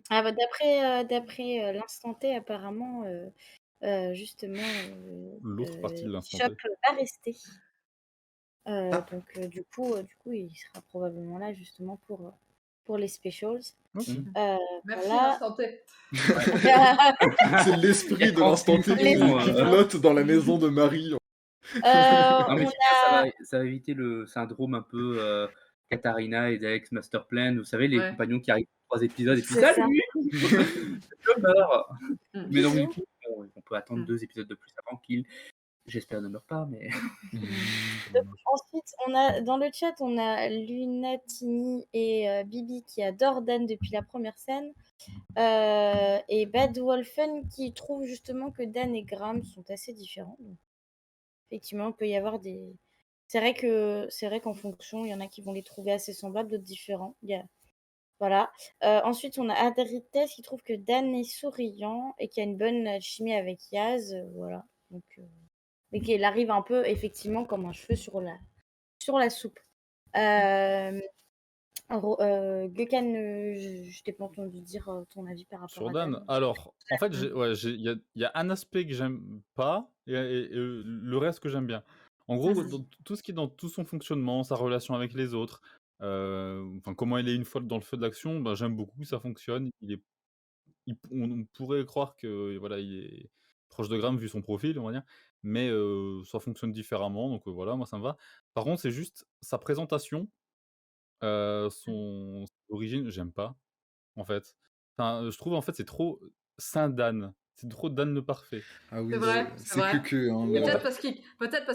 Ah bah, d'après l'instant T, apparemment, justement, L'autre partie de l'instant Bishop T. va rester. Donc, du coup, il sera probablement là justement pour les specials. Ok. Merci Voilà. l'instant T. C'est l'esprit de l'instant T qui flotte dans la maison de Marie. Non, mais On ça va éviter le syndrome un peu Katharina et d'Alex Masterplan. Vous savez, les Ouais. compagnons qui arrivent pour 3 épisodes et puis C'est ça. salut je meurs. Mais donc, du Bisous. coup, on peut attendre 2 épisodes de plus avant qu'il, j'espère, ne meure pas, mais. Donc, ensuite, on a dans le chat, on a Lunatini et Bibi qui adorent Dan depuis la première scène. Et Bad Wolfen qui trouve justement que Dan et Graham sont assez différents. Donc, Effectivement, il peut y avoir des. C'est vrai qu'en fonction, il y en a qui vont les trouver assez semblables, d'autres différents. Voilà. Ensuite, on a Adrites qui trouve que Dan est souriant et qu'il y a une bonne alchimie avec Yaz. Voilà. Donc, et qu'il arrive un peu, effectivement, comme un cheveu sur la soupe. Gökhan, je t'ai pas entendu dire ton avis par rapport Sur à Dan, Dan. alors, en fait, il y a un aspect que j'aime pas et le reste que j'aime bien. En gros, Vas-y. dans tout ce qui est dans tout son fonctionnement, sa relation avec les autres, enfin, comment il est une fois dans le feu de l'action, bah, j'aime beaucoup, ça fonctionne. On pourrait croire que voilà, il est proche de Graham vu son profil, on va dire, mais ça fonctionne différemment, donc voilà, moi ça me va. Par contre, c'est juste sa présentation, son origine, j'aime pas. En fait. Enfin, je trouve en fait c'est trop Saint Dan. C'est trop Dan le parfait. Ah oui, C'est vrai, c'est c'est vrai. cucu, hein, Mais mais peut-être parce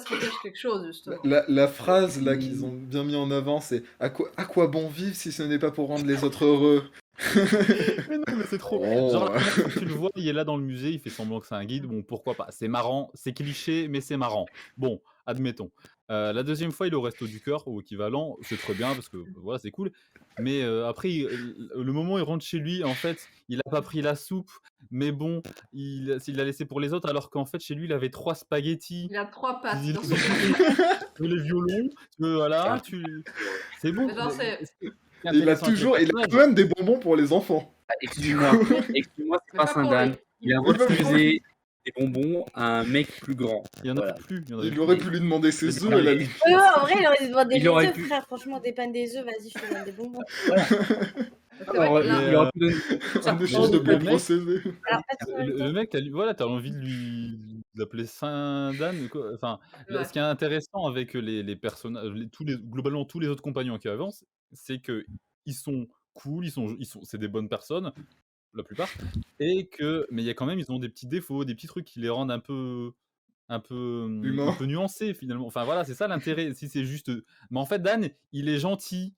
qu'il cache quelque chose, justement. la phrase là qu'ils ont bien mis en avant, c'est à quoi bon vivre si ce n'est pas pour rendre les autres heureux? Mais non, mais c'est trop. Oh. Genre, la première fois que tu le vois, il est là dans le musée, il fait semblant que c'est un guide. Bon, pourquoi pas? C'est marrant, c'est cliché, mais c'est marrant. Bon, admettons. La deuxième fois, il est au Resto du Cœur, ou équivalent. C'est très bien parce que voilà, c'est cool. Mais après, le moment où il rentre chez lui, en fait, il a pas pris la soupe, mais bon, il l'a laissé pour les autres, alors qu'en fait, chez lui, il avait 3 spaghettis. Il a 3 pattes Il dans les son a tu veux les violons, tu veux, voilà, c'est bon. Mais genre, Mais ce qui est Il a intéressant avec le quand personnage, même des bonbons pour les enfants. Excuse-moi, excuse-moi, c'est mais pas pas pour Saint-Dan. lui. Il a Mais pas pour refusé des bonbons à un mec plus grand. il y en Voilà. avait plus. Il y en avait Il plus. aurait pu lui demander ses Mais œufs à la mais- limite. Ouais, en vrai, il aurait dû demander Il les aurait œufs, pu- frère. Franchement, dépanne des œufs, vas-y, je te donne des bonbons. Voilà. C'est vrai que là, Il aurait pu donner ça. En échange Mais de le bons mec- procédés. Alors, pas de Le priorité. mec, voilà, t'as envie de l'appeler Saint-Dan, quoi. Enfin, Ouais. ce qui est intéressant avec les personnages, globalement tous les autres compagnons qui avancent, c'est que ils sont cool, c'est des bonnes personnes, la plupart, mais il y a quand même, ils ont des petits défauts, des petits trucs qui les rendent un Humain. peu nuancés finalement. Enfin voilà, c'est ça l'intérêt. Si c'est juste, mais en fait, Dan, il est gentil.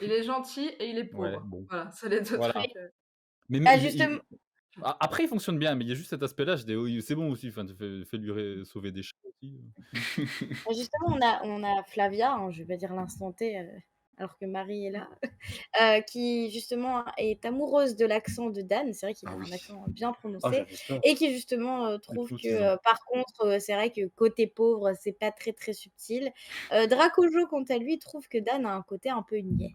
il est gentil et il est pauvre. Ouais, bon. Voilà, c'est les deux Voilà. trucs. Mais Ah, justement. après, il fonctionne bien, mais il y a juste cet aspect-là. Oui, c'est bon aussi. Enfin, fais-lui sauver des chats aussi. Justement, on a Flavia, hein, je vais pas dire l'instant T, alors que Marie est là, qui justement est amoureuse de l'accent de Dan. C'est vrai qu'il a Ah oui. un accent bien Oh, prononcé. j'avais peur. Et qui justement trouve que, Hypnotisant. par contre, c'est vrai que côté pauvre, c'est pas très très subtil. Dracojo, quant à lui, trouve que Dan a un côté un peu niais.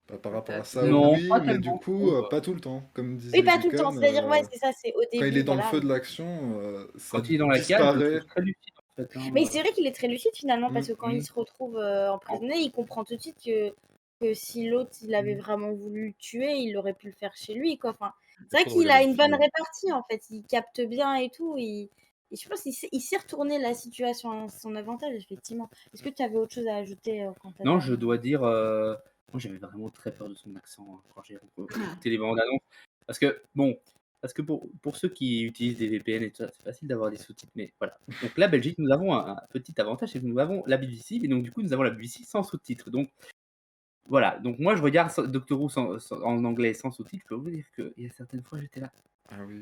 Bah, par rapport à Peut-être. ça, Non, oui, pas mais du tellement, coup, je trouve. pas tout le temps. Comme disait Oui, pas tout le temps. Gökhan, C'est-à-dire, ouais, c'est ça, c'est au quand début. il est dans le voilà. feu de l'action, ça Quand il est dans la cage, je le disparaît. trouve très lucide en fait. Hein. Mais c'est vrai qu'il est très lucide finalement, parce que quand Mm. il se retrouve emprisonné, il comprend tout de suite que si l'autre il avait vraiment voulu le tuer, il aurait pu le faire chez lui, quoi. Enfin, c'est vrai Trop qu'il a regarder une le bonne film. répartie en fait, il capte bien et tout. Et je pense qu'il sait retourner la situation à son avantage, effectivement. Est-ce que tu avais autre chose à ajouter quant à Non, Dan je dois dire, moi j'avais vraiment très peur de son accent hein, quand j'ai écouté les bandes annonces. Parce que, bon, pour ceux qui utilisent des VPN et tout ça, c'est facile d'avoir des sous-titres. Mais voilà. Donc la Belgique, nous avons un petit avantage, c'est que nous avons la BBC, et donc du coup, nous avons la BBC sans sous-titres. Donc voilà. Donc moi, je regarde Doctor Who en anglais sans sous-titres. Je peux vous dire qu'il y a certaines fois, j'étais là. Ah oui.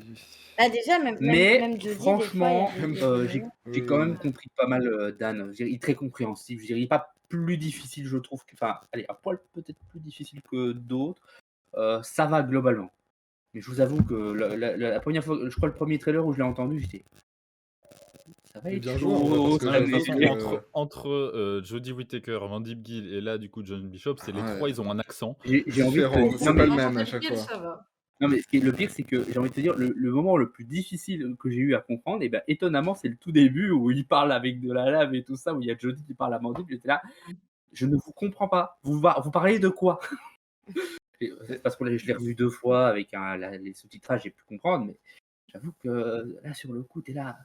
Bah, déjà, même Mais Jodie, franchement, des fois, il y avait des j'ai moments. quand même compris pas mal Dan. Je dirais, il est très compréhensif. Je dirais, il n'est pas plus difficile, je trouve. Enfin, allez, un poil peut-être plus difficile que d'autres. Ça va globalement. Mais je vous avoue que la première fois, je crois le premier trailer où je l'ai entendu, j'étais. Ça va Mais être bien joué, en vrai, chaud. parce que Non, ça mais de va toute être- façon, entre Jodie Whittaker, Mandy Gill et là, du coup, John Bishop, c'est les Ouais. trois, ils ont un accent. J'ai envie de Différent, te c'est non, pas mais, le même à chaque Tranquille, fois. ça va. non, mais le pire, c'est que j'ai envie de te dire, le moment le plus difficile que j'ai eu à comprendre, et ben étonnamment, c'est le tout début où il parle avec de la lave et tout ça, où il y a Jodie qui parle à Mandy, puis j'étais là, je ne vous comprends pas. Vous parlez de quoi? Parce que je l'ai revu 2 fois avec les sous-titrages, j'ai pu comprendre, mais j'avoue que là, sur le coup, t'es là.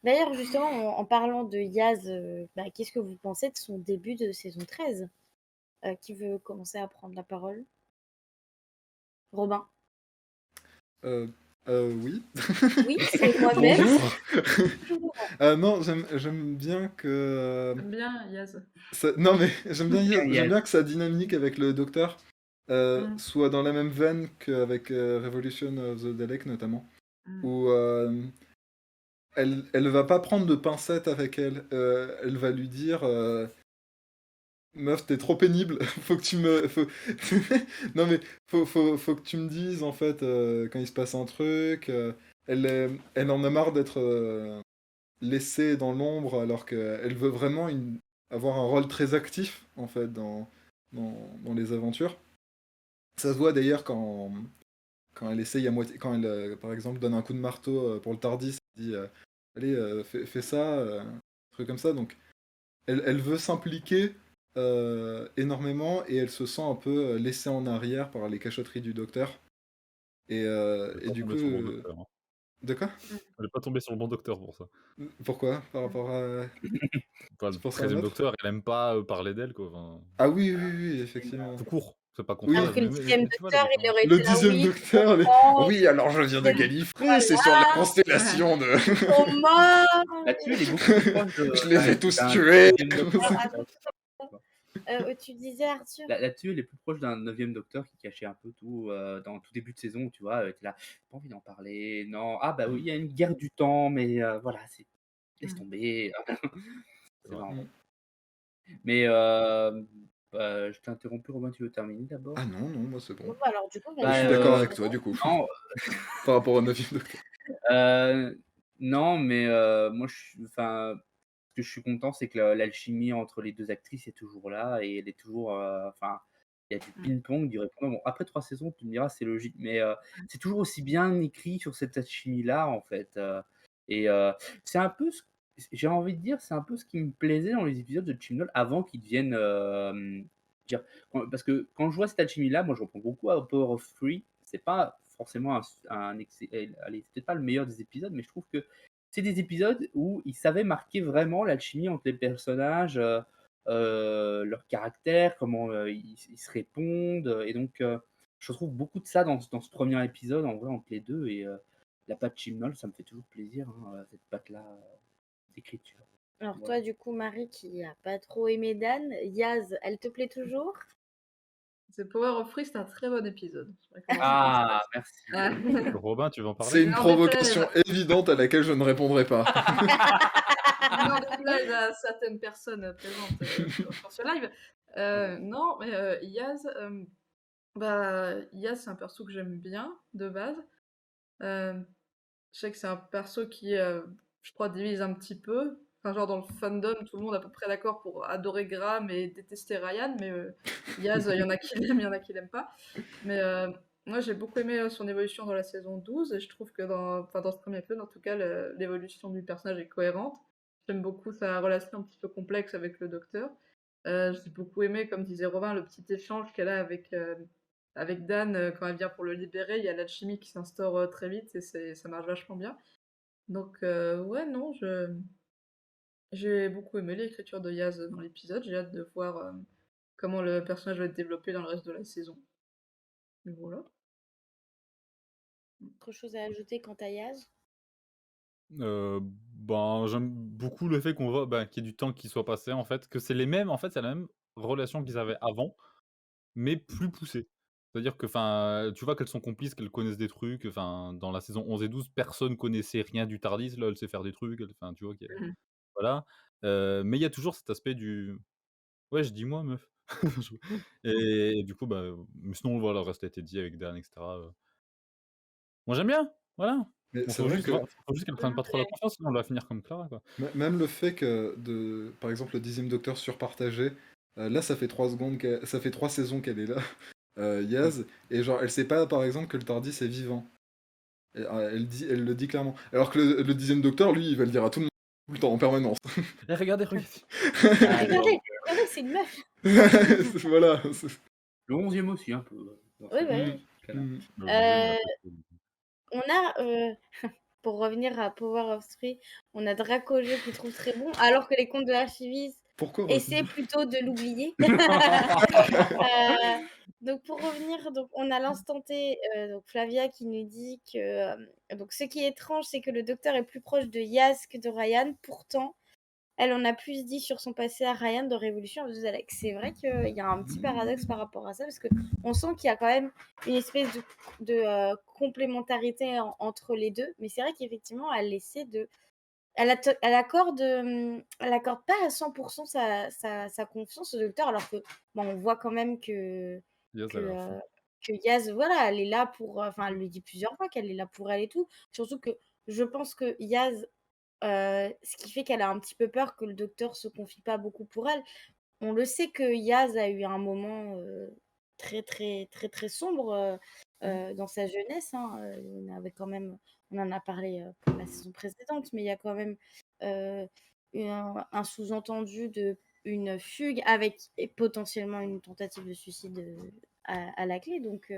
D'ailleurs, justement, en parlant de Yaz, bah, qu'est-ce que vous pensez de son début de saison 13 Qui veut commencer à prendre la parole Robin Oui. Oui, c'est moi-même. Bonjour. Non, j'aime bien que. J'aime bien Yaz. Non, mais j'aime bien, Yes. j'aime bien que sa dynamique avec le docteur Mm. soit dans la même veine qu'avec Revolution of the Dalek, notamment. Mm. Où elle va pas prendre de pincettes avec elle. Elle va lui dire meuf, t'es trop pénible. Faut que tu me. Non, mais faut que tu me dises, en fait, quand il se passe un truc. Elle en a marre d'être laissée dans l'ombre, alors qu'elle veut vraiment avoir un rôle très actif, en fait, dans les aventures. Ça se voit d'ailleurs quand elle essaye à moitié. Quand elle, par exemple, donne un coup de marteau pour le Tardis, elle dit allez, fais ça, un truc comme ça. Donc, elle veut s'impliquer énormément et elle se sent un peu laissée en arrière par les cachotteries du docteur. Et, Elle est et pas du coup. tombée sur le bon docteur. Hein. De quoi? Elle est pas tombée sur le bon docteur pour ça. Pourquoi? Par rapport à. Enfin, Tu le penses à un 13e autre? docteur, elle aime pas parler d'elle, quoi. Enfin, Ah oui, oui, oui, effectivement. tout court. C'est pas contre Oui. Alors elle, que le mais 10e tu vois les docteur, il différences. aurait Le été là, 10e oui, je docteur, comprends, oui, alors je viens de c'est Gallifrey, c'est sur la voilà, constellation de. ils sont morts. Là-dessus, elle est beaucoup plus proche Je les ai tous d'un tués. 9e docteur. Alors, tu disais, Arthur? Là-dessus, elle est plus proche d'un 9e docteur qui cachait un peu tout dans tout début de saison, tu vois. T'es là, j'ai pas envie d'en parler. Non, ah bah oui, il y a une guerre du temps, mais voilà, laisse tomber. C'est Ouais. marrant. Mm. Mais je t'ai interrompu, Romain, tu veux terminer d'abord? Ah non, non, moi c'est bon. Bon, bah, alors, du coup, Je vas-y. suis d'accord avec toi, du coup, Non, par rapport au 9e docteur. non, mais moi, enfin, ce que je suis content, c'est que l'alchimie entre les deux actrices est toujours là et elle est toujours, enfin, il y a du ping-pong, du répondant. Bon, après 3 saisons, tu me diras, c'est logique, mais c'est toujours aussi bien écrit sur cette alchimie-là, en fait. Et c'est un peu, j'ai envie de dire, c'est un peu ce qui me plaisait dans les épisodes de Chibnall avant qu'ils deviennent, dire, parce que quand je vois cette alchimie-là, moi, je reprends beaucoup à Power of Three. C'est pas forcément allez, c'est peut-être pas le meilleur des épisodes, mais je trouve que c'est des épisodes où ils savaient marquer vraiment l'alchimie entre les personnages, leur caractère, comment ils se répondent. Et donc, je retrouve beaucoup de ça dans ce premier épisode, en vrai, entre les deux. Et la patte Chibnall, ça me fait toujours plaisir, hein, cette patte-là d'écriture. Alors, Voilà. toi, du coup, Marie, qui a pas trop aimé Dan, Yaz, elle te plaît toujours? C'est Power of Free, c'est un très bon épisode. Je vais commencer Ah, merci. par ça. Robin, tu veux en C'est parler? une Non, provocation évidente à laquelle je ne répondrai pas. Non, déplaise à certaines personnes présentes sur ce live. Non, mais Yaz, Yaz, c'est un perso que j'aime bien de base. Je sais que c'est un perso qui, je crois, divise un petit peu. Enfin, genre dans le fandom, tout le monde est à peu près d'accord pour adorer Graham et détester Ryan, mais Yaz, il y en a qui l'aiment, il y en a qui l'aiment pas. Mais moi, j'ai beaucoup aimé son évolution dans la saison 12, et je trouve que dans ce premier épisode, en tout cas, l'évolution du personnage est cohérente. J'aime beaucoup sa relation un petit peu complexe avec le docteur. J'ai beaucoup aimé, comme disait Robin, le petit échange qu'elle a avec Dan quand elle vient pour le libérer. Il y a l'alchimie qui s'instaure très vite et ça marche vachement bien. Donc, ouais, non, j'ai beaucoup aimé l'écriture de Yaz dans l'épisode. J'ai hâte de voir comment le personnage va être développé dans le reste de la saison. Et voilà. Autre chose à ajouter quant à Yaz? Ben, j'aime beaucoup le fait qu'on voit qu'il y ait du temps qui soit passé, en fait, que c'est les mêmes, en fait, c'est la même relation qu'ils avaient avant, mais plus poussée. C'est-à-dire que, enfin, tu vois qu'elles sont complices, qu'elles connaissent des trucs. Enfin, dans la saison 11 et 12, personne connaissait rien du Tardis. Là, elle sait faire des trucs. Enfin, tu vois, voilà. Mais il y a toujours cet aspect du. Ouais, je dis moi, meuf. Et du coup, mais sinon, voilà, le reste a été dit avec Dan, etc. Moi, j'aime bien. Voilà. Mais Il c'est faut vrai juste, que faut juste qu'elle prenne pas trop la confiance, sinon on va finir comme Clara, quoi. même le fait que, par exemple, le 10e docteur surpartagé, là ça fait 3 secondes ça fait 3 saisons qu'elle est là, Yaz, et genre elle sait pas par exemple que le Tardis est vivant. Elle le dit clairement. Alors que le 10e docteur, lui, il va le dire à tout le monde, tout le temps, en permanence. Eh, regardez. Regardez, c'est une meuf. Voilà. Le 11e aussi, un peu. Oui, oui. Mm. On a, pour revenir à Power of Three, on a Dracojo qui trouve très bon, alors que les contes de l'archiviste Pourquoi essaient plutôt de l'oublier. Donc pour revenir, donc on a l'instant T, donc Flavia qui nous dit que donc ce qui est étrange, c'est que le docteur est plus proche de Yaz que de Ryan. Pourtant, elle en a plus dit sur son passé à Ryan dans Révolution of the Daleks. C'est vrai qu'il y a un petit paradoxe par rapport à ça, parce qu'on sent qu'il y a quand même une espèce de complémentarité entre les deux. Mais c'est vrai qu'effectivement, elle essaie de elle accorde pas à 100% sa confiance au docteur, alors que on voit quand même Yaz, que, elle est à fond. que Yaz, voilà, elle est là pour. Enfin, elle lui dit plusieurs fois qu'elle est là pour elle et tout. Surtout que je pense que Yaz, ce qui fait qu'elle a un petit peu peur que le docteur se confie pas beaucoup pour elle. On le sait que Yaz a eu un moment très, très, très, très sombre dans sa jeunesse. Hein. On en a parlé pour la saison précédente, mais il y a quand même euh, un sous-entendu de une fugue avec et potentiellement une tentative de suicide à la clé. Donc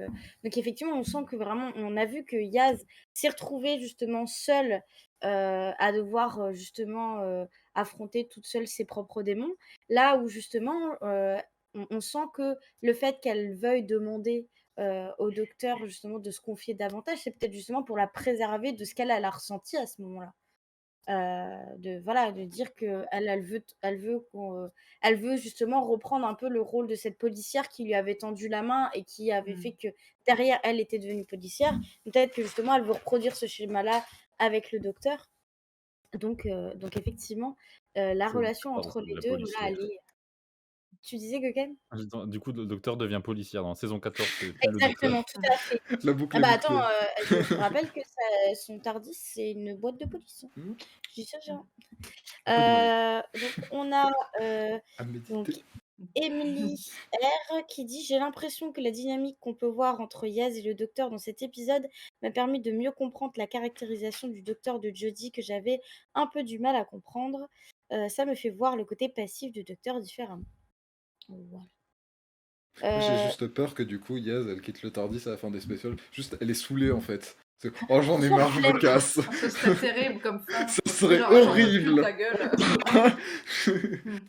effectivement, on sent que vraiment, on a vu que Yaz s'est retrouvée justement seule à devoir justement affronter toute seule ses propres démons. Là où justement, on sent que le fait qu'elle veuille demander au docteur justement de se confier davantage, c'est peut-être justement pour la préserver de ce qu'elle a ressenti à ce moment-là. De dire que elle veut justement reprendre un peu le rôle de cette policière qui lui avait tendu la main et qui avait fait que derrière elle était devenue policière. Peut-être que justement elle veut reproduire ce schéma-là avec le docteur. Donc effectivement, la relation Pardon, entre les la deux, voilà, elle policière. est. Tu disais que Ken? Du coup, le docteur devient policière. Dans saison 14, c'est plus le docteur. Exactement, tout à fait. La boucle Ah est bah bouclée. attends, je rappelle que son Tardis, c'est une boîte de police. Hmm. Je dis ça, genre. Donc on a À donc méditer. Emily R qui dit: J'ai l'impression que la dynamique qu'on peut voir entre Yaz et le docteur dans cet épisode m'a permis de mieux comprendre la caractérisation du docteur de Jodie que j'avais un peu du mal à comprendre. Ça me fait voir le côté passif du docteur différemment. Voilà. Moi, j'ai Euh, juste peur que du coup, Yaz, elle quitte le Tardis à la fin des spéciales. Juste, elle est saoulée en fait. Oh, j'en ai Franchement, marre, je me casse. Ce serait terrible comme fin. Ça serait Genre, j'en peux plus de horrible. ta gueule.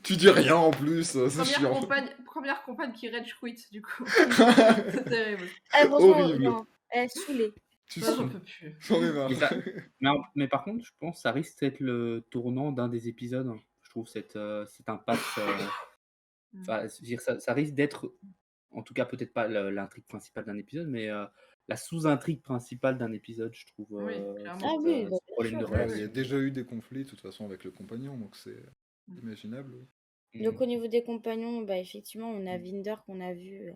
Tu dis rien en plus, c'est chiant. Première compagne qui rage quit, du coup. C'est terrible. franchement, Horrible. non, elle est saoulée. Tu Ça, sais, j'en peux plus. j'en ai marre. Mais par contre, je pense que ça risque d'être le tournant d'un des épisodes. Je trouve cette impasse. Enfin, je veux dire, ça risque d'être, en tout cas peut-être pas l'intrigue principale d'un épisode, mais la sous-intrigue principale d'un épisode, je trouve. Oui, clairement. Ah oui, bah, ce problème de bien sûr. Ouais, il y a relation. déjà eu des conflits de toute façon avec le compagnon, donc c'est imaginable. Oui. Donc au niveau des compagnons, bah, effectivement, on a Vinder qu'on a vu,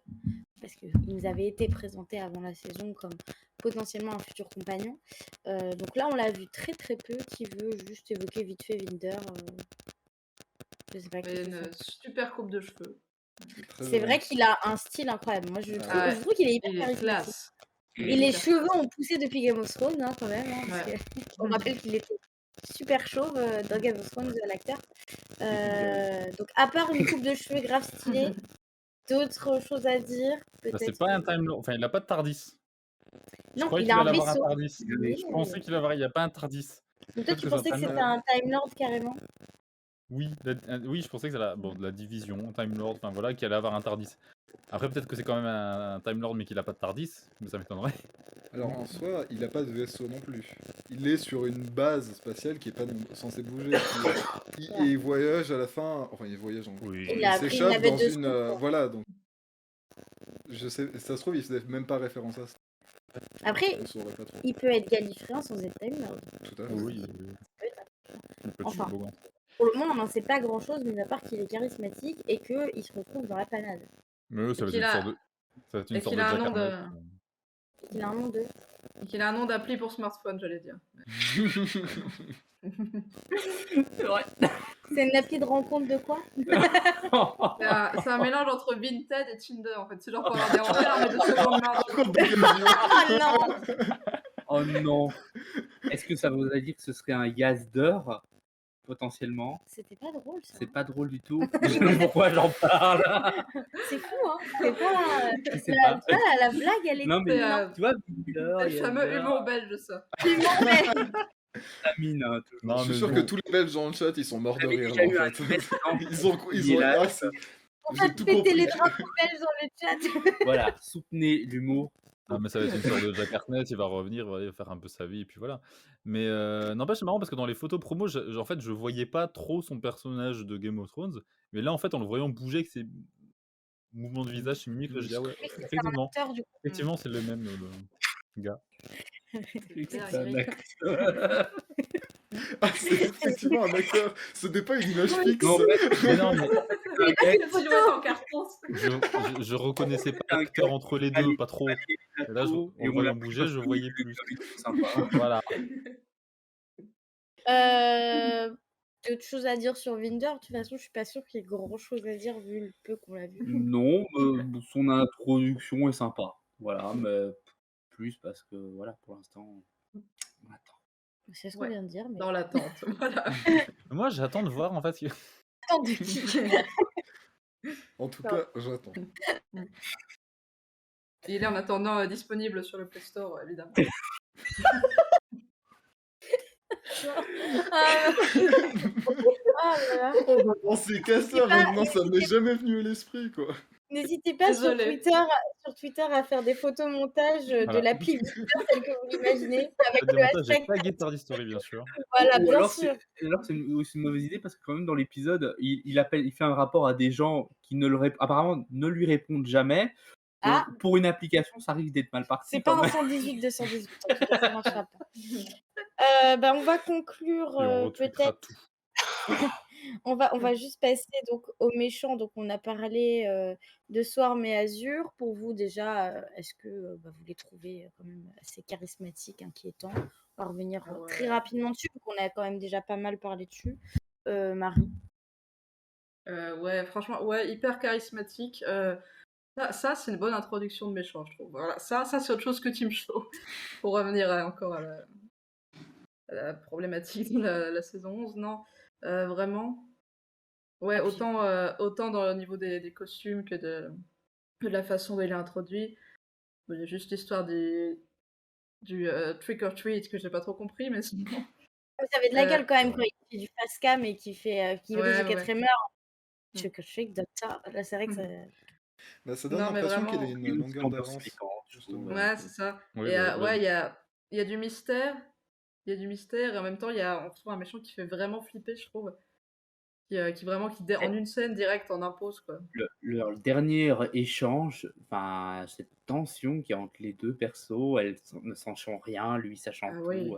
parce qu'il nous avait été présenté avant la saison comme potentiellement un futur compagnon. Donc là, on l'a vu très très peu, qui veut juste évoquer vite fait Vinder. Je sais pas qui Mais c'est ça. une super coupe de cheveux. C'est vrai qu'il a un style incroyable. Moi, je Ah ouais. trouve qu'il est hyper Il est charismatique. classe. Et les cheveux ont poussé depuis Game of Thrones, hein, quand même. Hein, parce Ouais. on rappelle qu'il était super chauve dans Game of Thrones, l'acteur. Donc, à part une coupe de cheveux grave stylée, d'autres choses à dire Bah, c'est peut-être. pas un Time Lord. Enfin, il a pas de Tardis. Je Non, croyais il qu'il a un allait avoir un vaisseau. Tardis. Je pensais qu'il avait. Il n'y a pas un Tardis. Donc, toi, Peut-être tu que c'est un pensais que Time c'était Lord. un Time Lord carrément? Oui, oui, je pensais que c'était de la division, Time Lord, enfin voilà, qu'il allait avoir un Tardis. Après, peut-être que c'est quand même un Time Lord, mais qu'il a pas de Tardis, mais ça m'étonnerait. Alors en soi, il a pas de vaisseau non plus. Il est sur une base spatiale qui est pas censée bouger. Et il voyage à la fin. Enfin, il voyage en. Oui. Il Il a pris une s'échappe navette dans de une. secours. Voilà, donc. Je sais, ça se trouve, il faisait même pas référence à ça. Après, On saurait pas trop. il peut être gallifréen sans être Time Lord. Tout à fait. Oui. Le petit Enfin. toboggan. Pour le moment, on n'en sait pas grand-chose, mais à part qu'il est charismatique et qu'il se retrouve dans la panade. Mais eux, ça va être qu'il une a- sorte de. Ça va être une et sorte qu'il de a un Jack nom de- Harkness. Et qu'il a un nom de. Et qu'il a un nom d'appli pour smartphone, j'allais dire. C'est vrai. C'est une appli de rencontre de quoi? C'est un mélange entre Vinted et Tinder en fait. C'est genre pour avoir des rencontres, mais de seconde main. tu vois. De quel jeu Oh non! Oh non. Est-ce que ça voudrait dire que ce serait un Yazder potentiellement? C'était pas drôle ça. C'est pas drôle du tout. Je sais pas pourquoi j'en parle. C'est fou, hein? C'est pas. Je sais pas. Tu vois, la blague, elle est. Non mais C'est tu vois, c'est Yazder, le fameux Yazder, humour belge, ça. la mine, hein, toujours. Non, Je suis mais sûr bon. que tous les Belges dans le chat, ils sont morts de J'avais rire déjà là, eu en un fait. précédent Ils ont. là, Ah, c'est- On j'ai va tout péter compris. les drapeaux belges dans le chat. Voilà, soutenez l'humour. Ah, mais ça va être une sorte de Jack Harkness, il va revenir, voilà, il va faire un peu sa vie, et puis voilà. Mais n'empêche, c'est marrant parce que dans les photos promo, en fait, je voyais pas trop son personnage de Game of Thrones, mais là, en fait, en le voyant bouger avec ses mouvements de visage, c'est mimique, je dis, ah ouais, Oui, c'est un effectivement, acteur du coup. effectivement, c'est le même le gars. C'est clair, un Eric. acteur. Ah, c'est effectivement un acteur. Ce n'est pas une image fixe. Non, Mais non, mais un gars Il faut jouer en carton. je reconnaissais pas un l'acteur gars entre les qui deux, pas trop. allait Et là, plateau, en et le on voyant l'a pris bouger, parce je que voyais lui, plus. comme il est trop sympa. Voilà. T'as autre chose à dire sur Vinder? De toute façon, je suis pas sûre qu'il y ait grand chose à dire vu le peu qu'on l'a vu. Non, son introduction est sympa. Voilà, mais plus parce que voilà, pour l'instant, on attend. C'est ce qu'on Ouais, vient de dire, mais dans l'attente. Voilà. Moi, j'attends de voir en fait. attends de qui? En tout Non. cas, j'attends. Il est en attendant disponible sur le Play Store, évidemment. Ah, ah là là. On s'est cassé maintenant, ça m'est jamais venu à l'esprit, quoi. N'hésitez pas sur Désolée. Twitter à faire des photomontages de Voilà. l'appli Vinder telle que vous l'imaginez, avec Des le montages hashtag. avec la Guitar History, bien sûr. Voilà, Ou bien alors sûr. c'est aussi une mauvaise idée parce que quand même dans l'épisode, il fait un rapport à des gens qui apparemment ne lui répondent jamais. Ah. Donc pour une application, ça risque d'être mal parti C'est quand pas un même. 118 218, en tout cas, ça marchera pas. Bah, on va conclure Et on retweetera peut-être. tout. On va juste passer donc aux méchants. Donc on a parlé de Swarm et Azure. Pour vous déjà, est-ce que vous les trouvez quand même assez charismatiques, inquiétants? On va revenir Ah ouais. très rapidement dessus, vu qu'on a quand même déjà pas mal parlé dessus. Marie. Ouais, franchement, ouais, hyper charismatique. Ça c'est une bonne introduction de méchant, je trouve. Voilà, ça c'est autre chose que Team Show. Pour revenir encore à la problématique de la saison 11, non. Vraiment. Ouais, autant dans le niveau des costumes que de la façon dont il est introduit. Bon, il y a juste l'histoire du trick or treat que j'ai pas trop compris, mais sinon. Ça avait de la gueule quand même Ouais. quand il fait du face cam et qui fait qui brise Ouais, le ouais. quatrième heure. Trick docteur. Là, c'est vrai que ça. Bah, ça donne Non, mais l'impression qu'il a vraiment. une longueur d'avance, justement. Ouais, c'est ça. Oui, Et bah, ouais, il y a du mystère. Il y a du mystère, et en même temps, on trouve un méchant qui fait vraiment flipper, je trouve. Qui vraiment, en une scène directe, en impose, quoi. Leur dernier échange, enfin, cette tension qu'il y a entre les deux persos, elle ne s'enchante rien, lui sachant Ah oui. tout,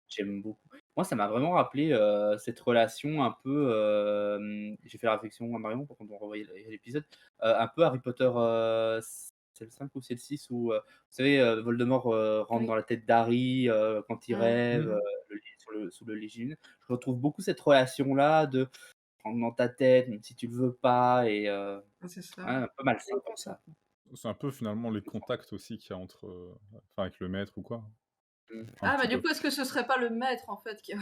j'aime beaucoup. Moi, ça m'a vraiment rappelé cette relation un peu. J'ai fait la réflexion à Marion quand on revoyait l'épisode, un peu Harry Potter, c'est le 5 ou c'est le 6 où, vous savez, Voldemort rentre Oui. dans la tête d'Harry quand il rêve sous le Légine. Je retrouve beaucoup cette relation-là de prendre dans ta tête, même si tu le veux pas, et C'est ça. un peu malsain comme ça. c'est un peu finalement les contacts aussi qu'il y a entre, enfin, avec le maître ou quoi. Mm. Ah, Un mais petit du peu. coup, est-ce que ce serait pas le maître, en fait, qui.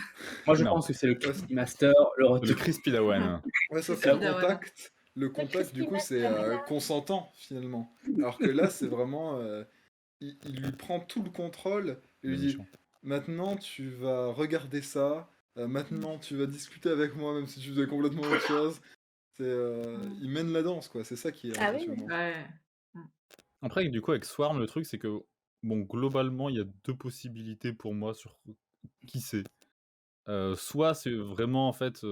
Moi, je Non. pense que c'est le Crispy Master, le Le retour. Crispy Dawan. Ouais, ça C'est c'est le Spider-Man. contact. Le contact, du coup, c'est consentant, finalement. Alors que là, c'est vraiment... il lui prend tout le contrôle et Le lui dit méchant. maintenant tu vas regarder ça, maintenant tu vas discuter avec moi même si tu faisais complètement autre chose. Il mène la danse, quoi. C'est ça qui est Ah oui. impressionnant. Ouais. Après, du coup, avec Swarm, le truc, c'est que, bon, globalement, il y a deux possibilités pour moi sur qui c'est. Soit c'est vraiment, en fait,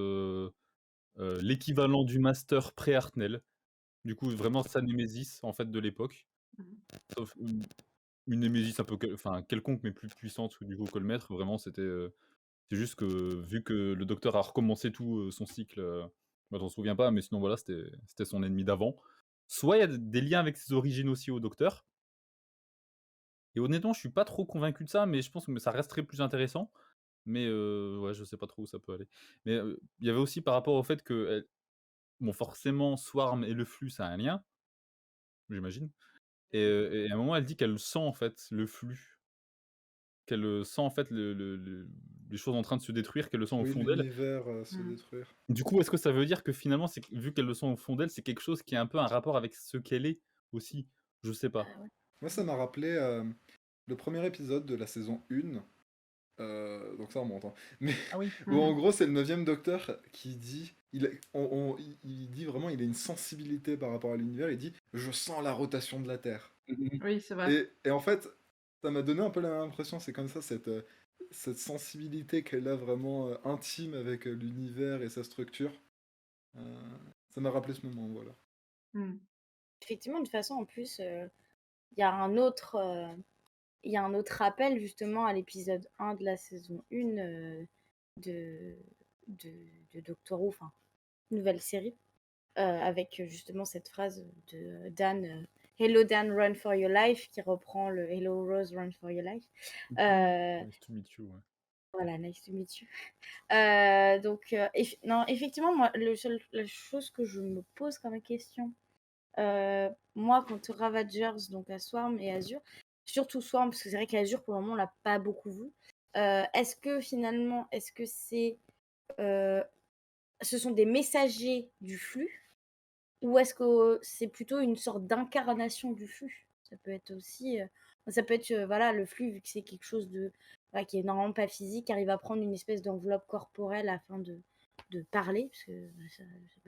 l'équivalent du Master pré-Hartnell. Du coup, vraiment sa Némésis, en fait, de l'époque. Sauf une Némésis un peu quelconque, mais plus puissante du coup que le maître. Vraiment, c'est juste que, vu que le docteur a recommencé tout son cycle, bah, t'en souviens pas, mais sinon, voilà, c'était son ennemi d'avant. Soit il y a des liens avec ses origines aussi au docteur. Et honnêtement, je suis pas trop convaincu de ça, mais je pense que ça resterait plus intéressant. Mais ouais, je sais pas trop où ça peut aller. Mais il y avait aussi par rapport au fait que, bon, forcément, Swarm et le flux, ça a un lien, j'imagine. Et à un moment, elle dit qu'elle sent en fait le flux, qu'elle sent en fait les choses en train de se détruire, qu'elle le sent au Oui, fond d'elle. l'univers se détruire. Du coup, est-ce que ça veut dire que finalement, vu qu'elle le sent au fond d'elle, c'est quelque chose qui a un peu un rapport avec ce qu'elle est aussi? Je sais pas. Moi, ça m'a rappelé le premier épisode de la saison 1. Donc ça remonte. Hein. Mais Ah oui. où en gros, c'est le 9e docteur qui dit... il dit vraiment, il a une sensibilité par rapport à l'univers. Il dit « Je sens la rotation de la Terre ». Oui, c'est vrai. Et en fait, ça m'a donné un peu la même impression. C'est comme ça, cette sensibilité qu'elle a vraiment intime avec l'univers et sa structure. Ça m'a rappelé ce moment, voilà. Effectivement, de toute façon, en plus, il y a un autre rappel justement à l'épisode 1 de la saison 1 de, de Doctor Who, enfin, nouvelle série, avec justement cette phrase de Dan, Hello Dan, run for your life, qui reprend le Hello Rose, run for your life. Nice to meet you, ouais. Voilà, nice to meet you. Donc, non, effectivement, moi, la chose que je me pose comme question, moi, quant aux Ravagers, donc à Swarm et Azure, surtout Swarm, parce que c'est vrai qu'Azure, pour le moment, on l'a pas beaucoup vu. Est-ce que finalement, est-ce que ce sont des messagers du flux, ou est-ce que c'est plutôt une sorte d'incarnation du flux? Ça peut être aussi, voilà, le flux, vu que c'est quelque chose de, voilà, qui est normalement pas physique, arrive à prendre une espèce d'enveloppe corporelle afin de parler, parce que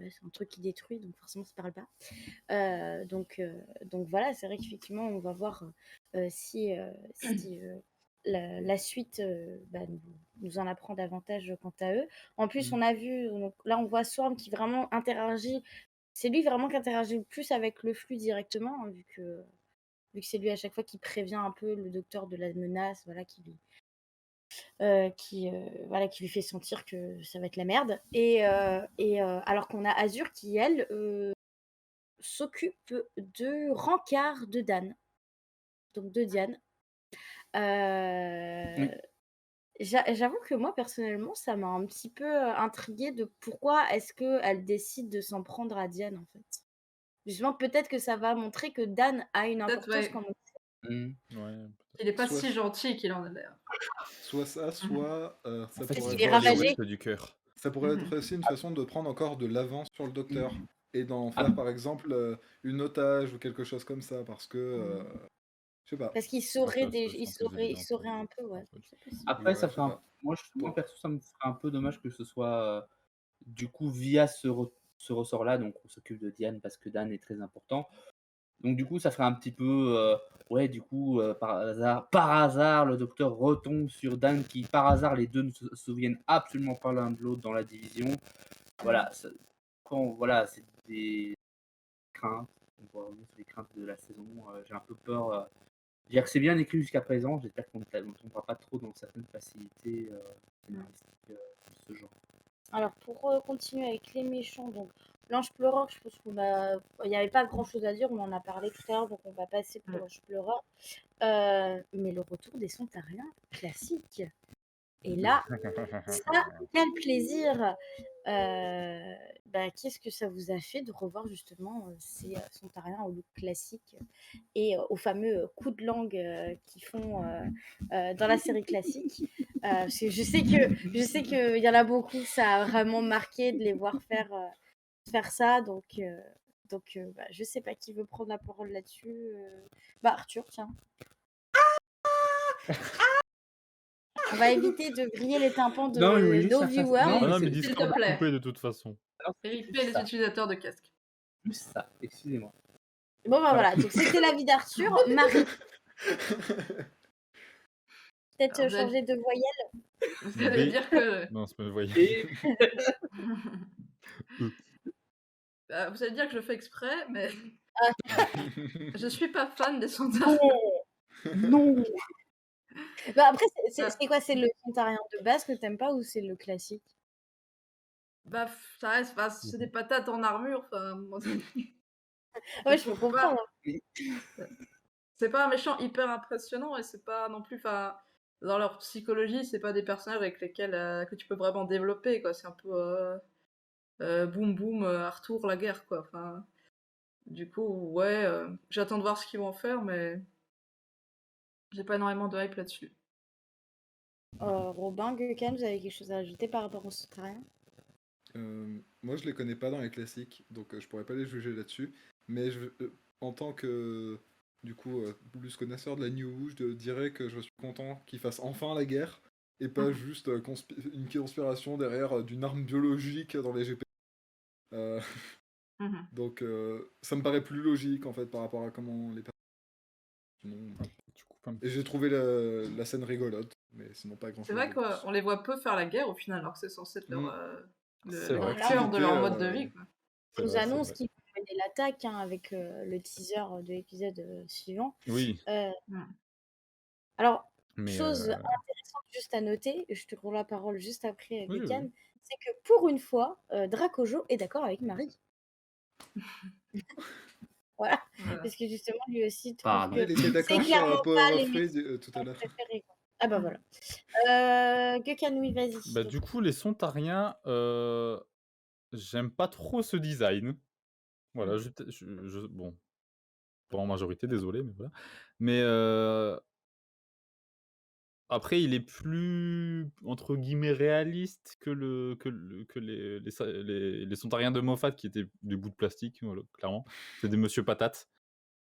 c'est un truc qui détruit, donc forcément ça parle pas. Donc voilà, c'est vrai qu'effectivement, on va voir si la suite nous en apprend davantage quant à eux. En plus, on a vu, donc là, on voit Swarm qui vraiment interagit. C'est lui vraiment qui interagit le plus avec le flux directement, hein, vu que c'est lui à chaque fois qui prévient un peu le docteur de la menace, voilà, voilà, qui lui fait sentir que ça va être la merde. Alors qu'on a Azure qui, elle, s'occupe de rencard de Dan, donc de Diane. Oui. J'avoue que moi, personnellement, ça m'a un petit peu intriguée de pourquoi est-ce qu'elle décide de s'en prendre à Diane, en fait. Justement, peut-être que ça va montrer que Dan a une Peut-être, importance ouais. comme Mm. Ouais, Il est pas Soit- si gentil qu'il en a l'air. Soit ça, soit ça En fait, qu'il pourrait est être voir les ravagé. restes du cœur. Ça pourrait être aussi une façon de prendre encore de l'avance sur le docteur et d'en faire par exemple une otage ou quelque chose comme ça parce que je sais pas. Parce qu'il Ouais, saurait, ça, il c'est plus évident, saurait quoi. un peu, ouais. C'est possible. Après, Ouais, ça je sais ferait pas. moi perso, ça me ferait un peu dommage que ce soit du coup via ce ressort-là. Donc, on s'occupe de Diane parce que Dan est très important. Donc, du coup, ça ferait un petit peu, ouais, du coup, par hasard, le docteur retombe sur Dan qui, par hasard, les deux ne se souviennent absolument pas l'un de l'autre dans la division. Voilà, voilà, c'est des craintes. On voit vraiment sur les craintes de la saison. J'ai un peu peur. Je veux dire que c'est bien écrit jusqu'à présent. J'espère qu'on ne tombera pas trop dans certaines facilités scénaristiques de ce genre. Alors, pour continuer avec les méchants, donc l'ange pleureur, je pense il n'y avait pas grand chose à dire, on en a parlé tout à l'heure, donc on va passer pour l'ange pleureur. Mais le retour des Sontariens, classique. Et là, ça, quel plaisir! Qu'est-ce que ça vous a fait de revoir justement ces Sontariens au look classique et aux fameux coups de langue qu'ils font dans la série classique? Parce que je sais que il y en a beaucoup, ça a vraiment marqué de les voir faire ça. Donc, je sais pas qui veut prendre la parole là-dessus. Arthur, tiens. On va éviter de griller les tympans de Non, je voulais juste nos faire ça. viewers. Non, Ah non, mais c'est S'il Discord te va plaît. couper de toute façon. RIP les utilisateurs de casque. juste ça. Excusez-moi. Bon, voilà. Donc, c'était l'avis d'Arthur. Marie, peut-être Alors, changer de voyelle. vous allez B. dire que... Non, c'est pas une voyelle. Et vous allez dire que je fais exprès, mais Ah. je suis pas fan des Sontariens. Non. Après, c'est quoi? C'est le Sontarien de base que t'aimes pas ou c'est le classique? Ça reste, c'est des patates en armure, enfin... Ouais, je peux comprendre. C'est pas un méchant hyper impressionnant et c'est pas non plus, enfin, dans leur psychologie, c'est pas des personnages avec lesquels que tu peux vraiment développer, quoi. C'est un peu boum boum, Arthur, la guerre, quoi. Enfin, du coup, ouais, j'attends de voir ce qu'ils vont faire, mais j'ai pas énormément de hype là-dessus. Robin, Gucan, vous avez quelque chose à ajouter par rapport au Sontarien? Moi, je les connais pas dans les classiques, donc je pourrais pas les juger là-dessus. Mais en tant que, du coup, plus connaisseur de la New Who, je dirais que je suis content qu'ils fassent enfin la guerre et pas juste une conspiration derrière d'une arme biologique dans les GP. Donc, ça me paraît plus logique en fait par rapport à comment les personnes. Tu coupes un Et j'ai trouvé la scène rigolote, mais sinon pas grand-chose. C'est vrai qu'on les voit peu faire la guerre au final, alors que c'est censé être C'est le vrai. cœur de leur mode de vie, quoi. On nous annonce qu'ils vont mener l'attaque avec le teaser de l'épisode suivant. Oui. Alors, Mais Chose intéressante juste à noter, je te rends la parole juste après, oui, oui. Gökhan, c'est que pour une fois, Dracojo est d'accord avec Marie. Voilà, Voilà. parce que justement lui aussi trouve Pardon. que Il était c'est d'accord sur clairement Power pas of les Three métiers tout à l'heure. préférés, quoi. Ah bah voilà. Gökhan, oui, vas-y. Bah, Donc, du coup, les Sontariens, j'aime pas trop ce design. Voilà, bon, pas en majorité, désolé, mais voilà. Mais après, il est plus, entre guillemets, réaliste que les Sontariens de Moffat, qui étaient des bouts de plastique, voilà, clairement. C'est des Monsieur Patate.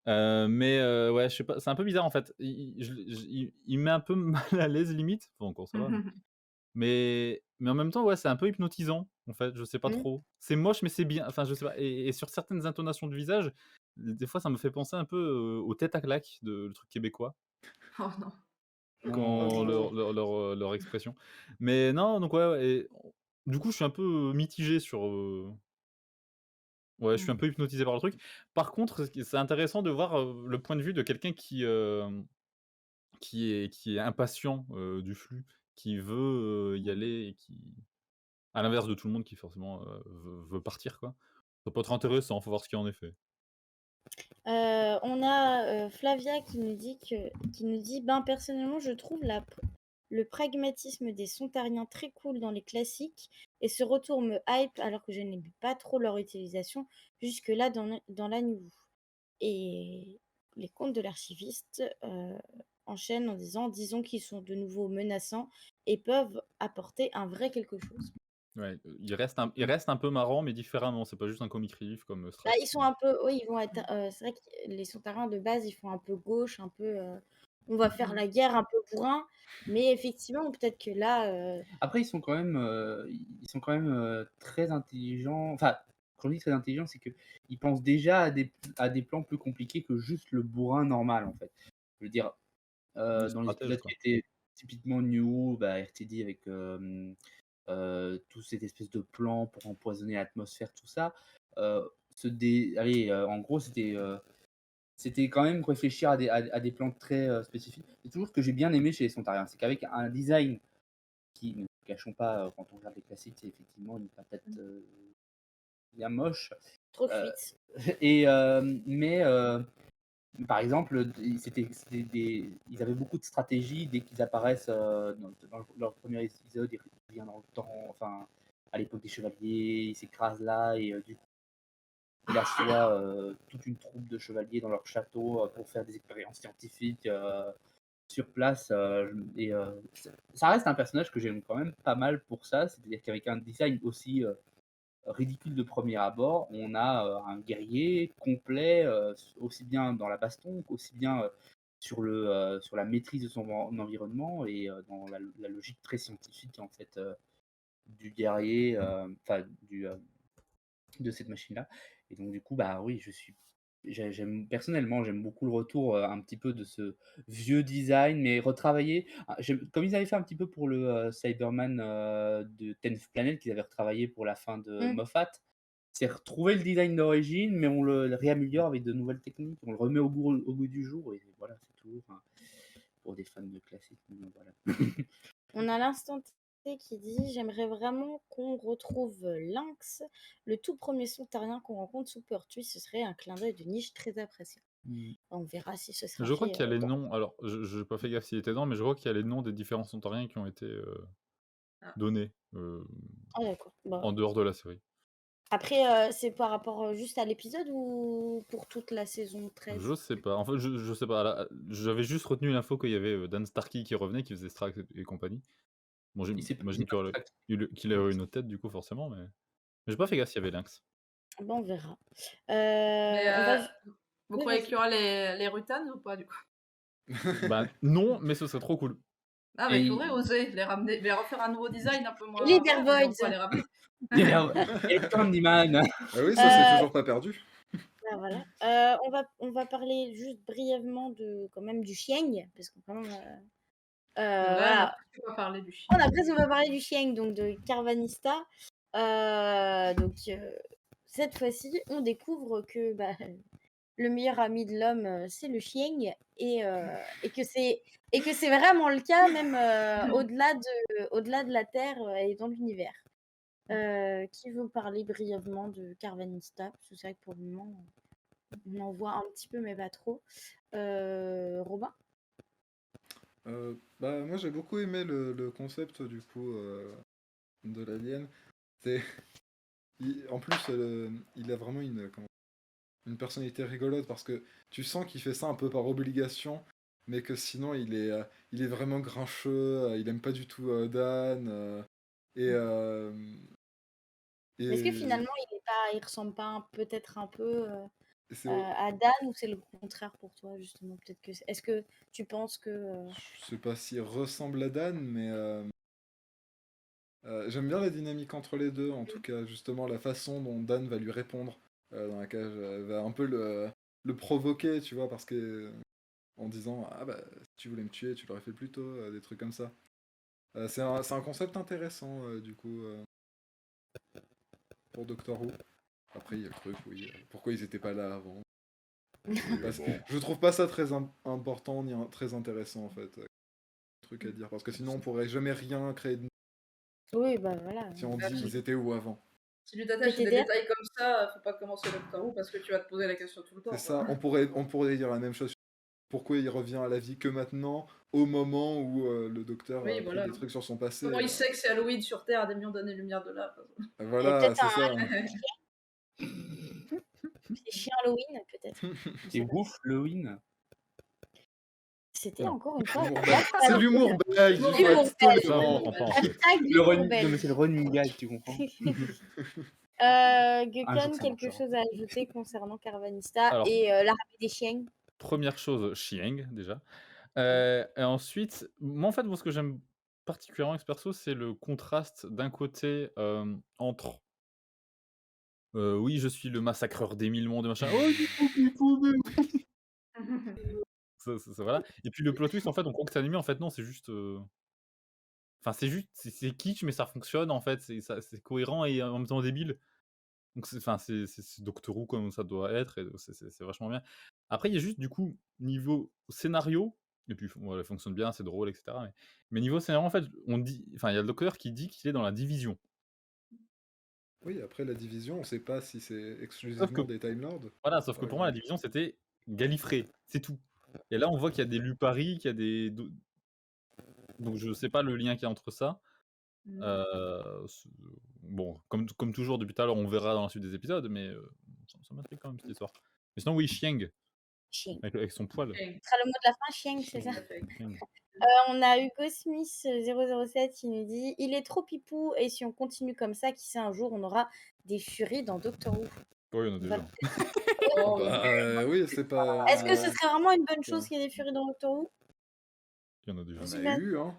Mais ouais, je sais pas, c'est un peu bizarre en fait. Il met un peu mal à l'aise limite. Enfin, encore ça va. Mais en même temps, ouais, c'est un peu hypnotisant en fait. Je sais pas Mmh. trop. C'est moche, mais c'est bien. Enfin, je sais pas. Et sur certaines intonations de visage, des fois, ça me fait penser un peu aux têtes à claques, le truc québécois, Oh non. quand Ok. leur expression. Mais non, donc ouais, ouais, et du coup, je suis un peu mitigé sur. Ouais, je suis un peu hypnotisé par le truc. Par contre, c'est intéressant de voir le point de vue de quelqu'un qui est impatient du flux, qui veut y aller et qui, à l'inverse de tout le monde qui forcément veut partir, quoi. Ça peut être intéressant, faut voir ce qu'il y en est fait. On a Flavia qui nous dit ben personnellement je trouve le pragmatisme des Sontariens très cool dans les classiques et ce retour me hype alors que je n'aime pas trop leur utilisation jusque-là dans la nouveau. Et les contes de l'archiviste enchaînent en disons qu'ils sont de nouveau menaçants et peuvent apporter un vrai quelque chose. Ouais, il reste un peu marrant, mais différemment. C'est pas juste un comic relief comme Bah, Strax. ils sont un peu, oui, ils vont être. C'est vrai que les Sontariens de base, ils font un peu gauche, un peu. On va faire la guerre, un peu bourrin. Mais effectivement, peut-être que là. Après, ils sont quand même très intelligents. Enfin, quand je dis très intelligents, c'est qu'ils pensent déjà à des plans plus compliqués que juste le bourrin normal, en fait. Je veux dire, Des dans les stratèges, épisodes quoi. qui étaient typiquement New, bah, RTD avec toute cette espèce de plan pour empoisonner l'atmosphère, tout ça. Allez, en gros, c'était quand même réfléchir à des plans très spécifiques. C'est toujours ce que j'ai bien aimé chez les Sontariens, c'est qu'avec un design qui, ne nous cachons pas, quand on regarde les classiques, c'est effectivement une patate bien moche. Trop Euh, cuite. et, mais par exemple, ils avaient beaucoup de stratégies dès qu'ils apparaissent dans leur premier épisode. Ils reviennent dans le temps, enfin, à l'époque des chevaliers, ils s'écrasent là et du coup, ils assoient toute une troupe de chevaliers dans leur château pour faire des expériences scientifiques sur place. Ça reste un personnage que j'aime quand même pas mal pour ça, c'est-à-dire qu'avec un design aussi ridicule de premier abord, on a un guerrier complet, aussi bien dans la baston qu'aussi bien sur la maîtrise de son environnement et dans la logique très scientifique en fait du guerrier, enfin de cette machine-là. Et donc du coup, bah oui, personnellement, j'aime beaucoup le retour un petit peu de ce vieux design, mais retravaillé. Comme ils avaient fait un petit peu pour le Cyberman de 10th Planet, qu'ils avaient retravaillé pour la fin de Mm. Moffat. C'est retrouver le design d'origine, mais on le réaméliore avec de nouvelles techniques, on le remet au goût du jour, et voilà, c'est tout. Enfin, pour des fans de classique, voilà. On a l'instant T qui dit j'aimerais vraiment qu'on retrouve Lynx, le tout premier Sontarien qu'on rencontre sous Pertwee. Ce serait un clin d'œil de niche très apprécié. On verra si ce sera Je crois fait qu'il y a les dans. noms. Alors, je n'ai pas fait gaffe s'il était dedans, mais je crois qu'il y a les noms des différents Centauriens qui ont été donnés Ah, d'accord. Bah, en dehors de la série. après, c'est par rapport juste à l'épisode ou pour toute la saison 13? Je sais pas. En fait, je sais pas. J'avais juste retenu l'info qu'il y avait Dan Starkey qui revenait, qui faisait Strax et compagnie. Bon, Il s'est j'imagine pas fait qu'il aurait une autre tête, du coup, forcément, mais j'ai pas fait gaffe s'il y avait Lynx. Bon, on verra. Mais On va. vous Oui, croyez vas-y. qu'il y aura les Rutans ou pas du coup? Bah non, mais ce serait trop cool. Ah, mais il Et faudrait oser les ramener, les refaire un nouveau design un peu moins. Les Voilà, mais on Dervoids. peut les ramener. et Candyman. Ah oui, ça c'est toujours pas perdu. Ah, voilà. On va parler juste brièvement quand même du Chieng, parce qu'on quand même. Ouais, Voilà. on va parler du chien. On a presque pas parlé du Chieng, donc de Carvanista. Donc cette fois-ci, on découvre que le meilleur ami de l'homme, c'est le chien et que c'est vraiment le cas même, au-delà de la Terre, et dans l'univers. Qui veut parler brièvement de Carvanista? Parce que c'est vrai que pour le moment, on en voit un petit peu, mais pas trop. Robin? Moi j'ai beaucoup aimé le concept du coup de l'alien. C'est... En plus, il a vraiment une personnalité rigolote parce que tu sens qu'il fait ça un peu par obligation, mais que sinon il est vraiment grincheux, il aime pas du tout Dan, et, euh, Est-ce que et finalement, il ressemble pas peut-être un peu c'est, à Dan, ou c'est le contraire pour toi, justement? Peut-être que est-ce que tu penses que je sais pas s'il ressemble à Dan, mais j'aime bien la dynamique entre les deux, en tout cas, justement la façon dont Dan va lui répondre dans la cage, va un peu le provoquer, tu vois, parce que en disant ah bah si tu voulais me tuer, tu l'aurais fait plus tôt, des trucs comme ça. C'est un concept intéressant du coup pour Doctor Who. Après il y a le truc, oui, pourquoi ils étaient pas là avant. Je trouve pas ça très important ni très intéressant en fait, truc à dire, parce que sinon on pourrait jamais rien créer de oui, bah voilà. si on Bah, dit si, ils étaient où avant. si tu t'attaches à des PTDR? détails comme ça, faut pas commencer Doctor Who parce que tu vas te poser la question tout le C'est temps, ça, quoi. on pourrait dire la même chose. Pourquoi il revient à la vie que maintenant, au moment où le docteur a Oui, appris voilà. des trucs sur son passé. Comment il sait que c'est Halloween sur Terre à des millions d'années-lumière de là? Il y a Voilà, peut-être c'est ça. c'est chien Halloween, peut-être. Je sais Et pas. ouf, Halloween. C'était Non. encore une fois Humour la belge. C'est blague l'humour belge, il faut Humour être belge. Ça, on tolérant. comprend pas en La fait. blague Le d'humour running... Non, mais belge. c'est le running gag, tu comprends? Gekon, jour, ça quelque marchera. chose à ajouter concernant Carvanista Alors, et l'armée des chiens? première chose, Chieng déjà. Et ensuite, moi en fait, ce que j'aime particulièrement avec ce perso, c'est le contraste d'un côté entre oui, je suis le massacreur des mille mondes, machin. Oh, voilà. Et puis le plot twist, en fait, on croit que c'est animé, en fait, non, c'est juste. Enfin, c'est kitsch, mais ça fonctionne, en fait. C'est cohérent et en même temps débile. Donc, c'est Doctor Who comme ça doit être, et c'est vachement bien. Après, il y a juste, du coup, niveau scénario, et puis voilà, ça fonctionne bien, c'est drôle, etc. Mais niveau scénario, en fait, il y a le docteur qui dit qu'il est dans la division. Oui, après la division, on sait pas si c'est Sauf que, exclusivement des Time Lords. voilà, sauf que par pour moi, la exemple. division, c'était Gallifrey, c'est tout. Et là, on voit qu'il y a des Lupari, qu'il y a des. Donc, je sais pas le lien qu'il y a entre ça. Bon, comme toujours depuis tout à l'heure, on verra dans la suite des épisodes, mais ça m'intrigue quand même cette histoire. Mais sinon, oui, Chieng, Chien. avec son poil. Ce sera le mot de la fin, chien, c'est ça? Chieng. On a Hugo Smith 007 qui nous dit: il est trop pipou et si on continue comme ça, qui sait, un jour on aura des furies dans Doctor Who. Oui, il y en a On va déjà. Oh, Oui, c'est pas. Est-ce que ce serait vraiment une bonne chose qu'il y ait des furies dans Doctor Who? Il y en a déjà. On Je a sais pas. eu, hein.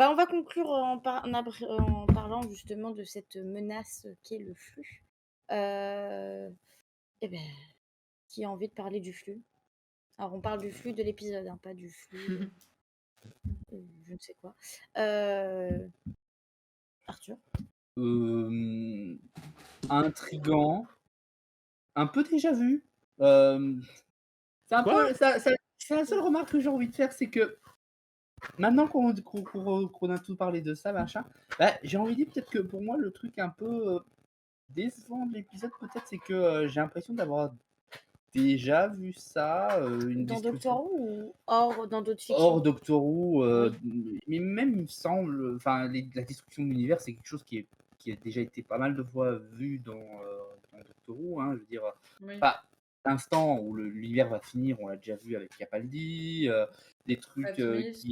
On va conclure en parlant justement de cette menace qu'est le flux. Et ben, qui a envie de parler du flux? Alors on parle du flux de l'épisode, hein, pas du flux, je ne sais quoi. Arthur? Intriguant. Un peu déjà vu. C'est un Quoi peu. C'est la seule remarque que j'ai envie de faire, c'est que maintenant qu'on a tout parlé de ça, machin, j'ai envie de dire peut-être que pour moi, le truc un peu décevant de l'épisode, peut-être, c'est que j'ai l'impression d'avoir déjà vu ça, une Dans discussion Doctor Who ou dans d'autres fictions? hors Doctor Who, Oui. mais même il me semble, enfin la destruction de l'univers, c'est quelque chose qui a déjà été pas mal de fois vu dans Doctor Who, hein, je veux dire, Oui. l'instant où l'univers va finir, on l'a déjà vu avec Capaldi, des trucs Matt Smith.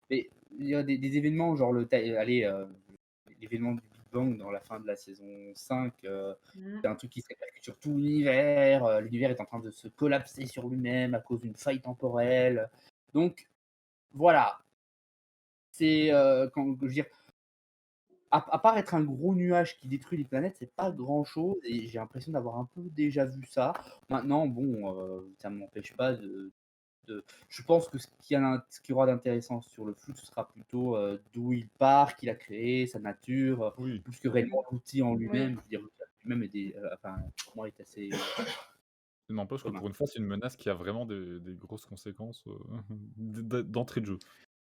mais il y a des événements genre l'événement du Big Bang dans la fin de la saison 5, c'est un truc qui se répercute sur tout l'univers. L'univers est en train de se collapser sur lui-même à cause d'une faille temporelle. Donc, voilà. C'est, je veux dire, à part être un gros nuage qui détruit les planètes, c'est pas grand-chose et j'ai l'impression d'avoir un peu déjà vu ça. Maintenant, bon, ça ne m'empêche pas je pense que ce qu'il y aura d'intéressant sur le flux, ce sera plutôt d'où il part, qu'il a créé, sa nature, Oui. plus que réellement l'outil en Oui. lui-même. Je veux dire, même enfin, pour moi, est assez N'empêche que commun. pour une fois, c'est une menace qui a vraiment des grosses conséquences d'entrée de jeu.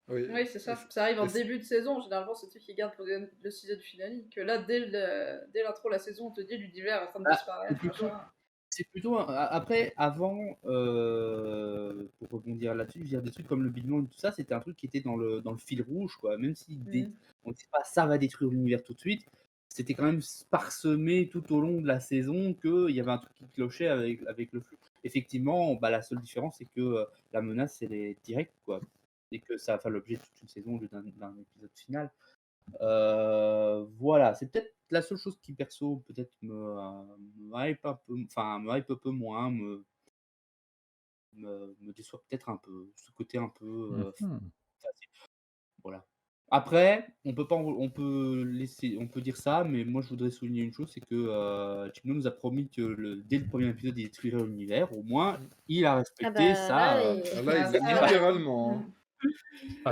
Oui, Oui, c'est et ça. c- Ça arrive en et c- début de saison. Généralement, c'est ceux qui gardent pour le season finale. Que là, dès l'intro de la saison, on te dit l'univers est en train de Ah, c'est disparaître, plutôt, machin. après, avant, pour rebondir là-dessus, je veux dire, des trucs comme le Big Bang, tout ça, c'était un truc qui était dans le fil rouge, quoi. Même si on ne sait pas ça va détruire l'univers tout de suite, c'était quand même parsemé tout au long de la saison qu'il y avait un truc qui clochait avec le flux. Effectivement, bah, la seule différence, c'est que la menace, elle est directe, quoi. Et que ça va faire l'objet de toute une saison au lieu d'un épisode final. Voilà, c'est peut-être la seule chose qui perso peut-être me hype un peu, enfin me hype un peu moins, me déçoit peut-être un peu, ce côté un peu Mhm. facile. Voilà. Après, on peut dire ça, mais moi je voudrais souligner une chose, c'est que Chibnall nous a promis que dès le premier épisode, il détruirait l'univers. Au moins, il a respecté bah ça. là, Ah, là, Ah, ça, littéralement. Hein. Le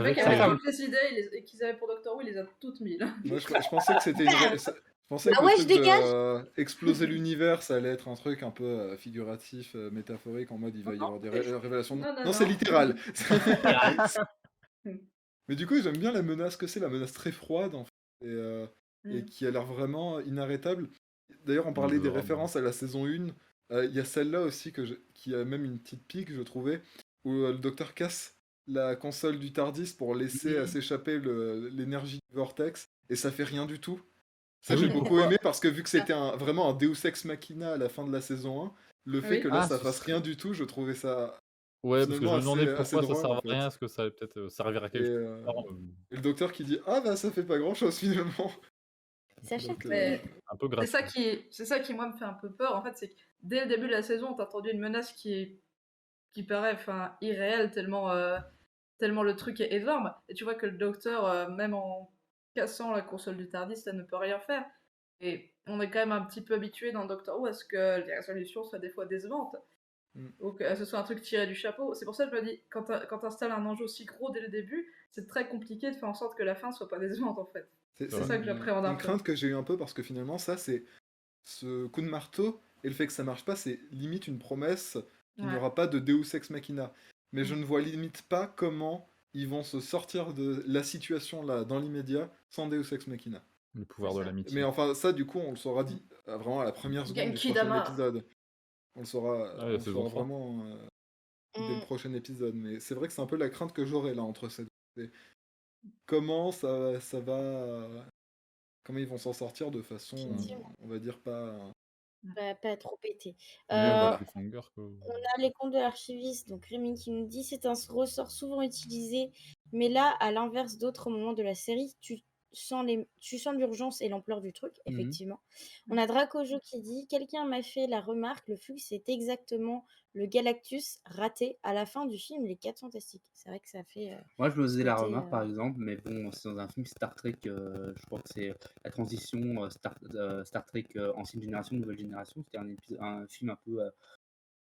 mec Avec avait sa toutes les idées qu'ils avaient pour Doctor Who, il les a toutes mis là. Moi, je pensais que c'était je pensais que Ah le ouais, truc je dégage. de exploser l'univers, ça allait être un truc un peu figuratif, métaphorique, en mode il va y avoir des révélations. Non, non, Non, c'est non. littéral. Mm. Mais du coup, j'aime bien la menace que c'est, la menace très froide, en fait, et Mm. qui a l'air vraiment inarrêtable. D'ailleurs, on parlait des Vraiment. références à la saison 1. Il y a celle-là aussi qui a même une petite pique, je trouvais, où le docteur casse la console du TARDIS pour laisser s'échapper l'énergie du vortex, et ça fait rien du tout. Ça, Ah j'ai oui, beaucoup pourquoi aimé parce que vu que c'était vraiment un Deus Ex Machina à la fin de la saison 1, le fait Oui. que là Ah, ça ce fasse serait- rien du tout, je trouvais ça Ouais, parce que je finalement me demandais assez pourquoi ça drôle servait en à rien, fait. est-ce que ça allait peut-être servir à Et, quelque chose. et le docteur qui dit ah bah ça fait pas grand chose finalement. Sachant Donc, que Mais Un peu c'est ça gratuit. qui moi me fait un peu peur en fait, c'est que dès le début de la saison, t'as entendu une menace qui paraît enfin irréelle tellement le truc est énorme, et tu vois que le docteur, même en cassant la console du TARDIS, ça ne peut rien faire. Et on est quand même un petit peu habitué dans Doctor Who à ce que les résolutions soient des fois décevantes, Mm. ou que ce soit un truc tiré du chapeau. C'est pour ça que je me dis, quand t'installes un enjeu aussi gros dès le début, c'est très compliqué de faire en sorte que la fin soit pas décevante en fait. c'est C'est ça que j'appréhende un une peu. crainte que j'ai eu un peu parce que finalement ça c'est ce coup de marteau et le fait que ça marche pas, c'est limite une promesse qu'il n'y Ouais. aura pas de Deus Ex Machina. Mais je Mm. ne vois limite pas comment ils vont se sortir de la situation là dans l'immédiat sans Deus Ex Machina. Le pouvoir C'est de ça. l'amitié. Mais enfin, ça, du coup, on le saura vraiment à la première seconde du Genki prochain Dama. épisode. On le saura, Ah, la saison 3. vraiment dès le Mm. prochain épisode. Mais c'est vrai que c'est un peu la crainte que j'aurai là entre ces deux. C'est comment ça va. Comment ils vont s'en sortir de façon, Effectivement. on va dire, pas. Pas trop pété. Meilleur Euh, cliffhanger que. on a les comptes de l'archiviste, donc Rémi qui nous dit c'est un ressort souvent utilisé, mais là, à l'inverse d'autres moments de la série, tu sens l'urgence et l'ampleur du truc, effectivement. On a Dracojo qui dit quelqu'un m'a fait la remarque, le flux c'est exactement le Galactus raté à la fin du film Les 4 Fantastiques. C'est vrai que ça fait Moi, je me faisais la côté, remarque, par exemple, mais bon, c'est dans un film Star Trek, je crois que c'est la transition Star Trek ancienne génération, nouvelle génération. C'était un film un peu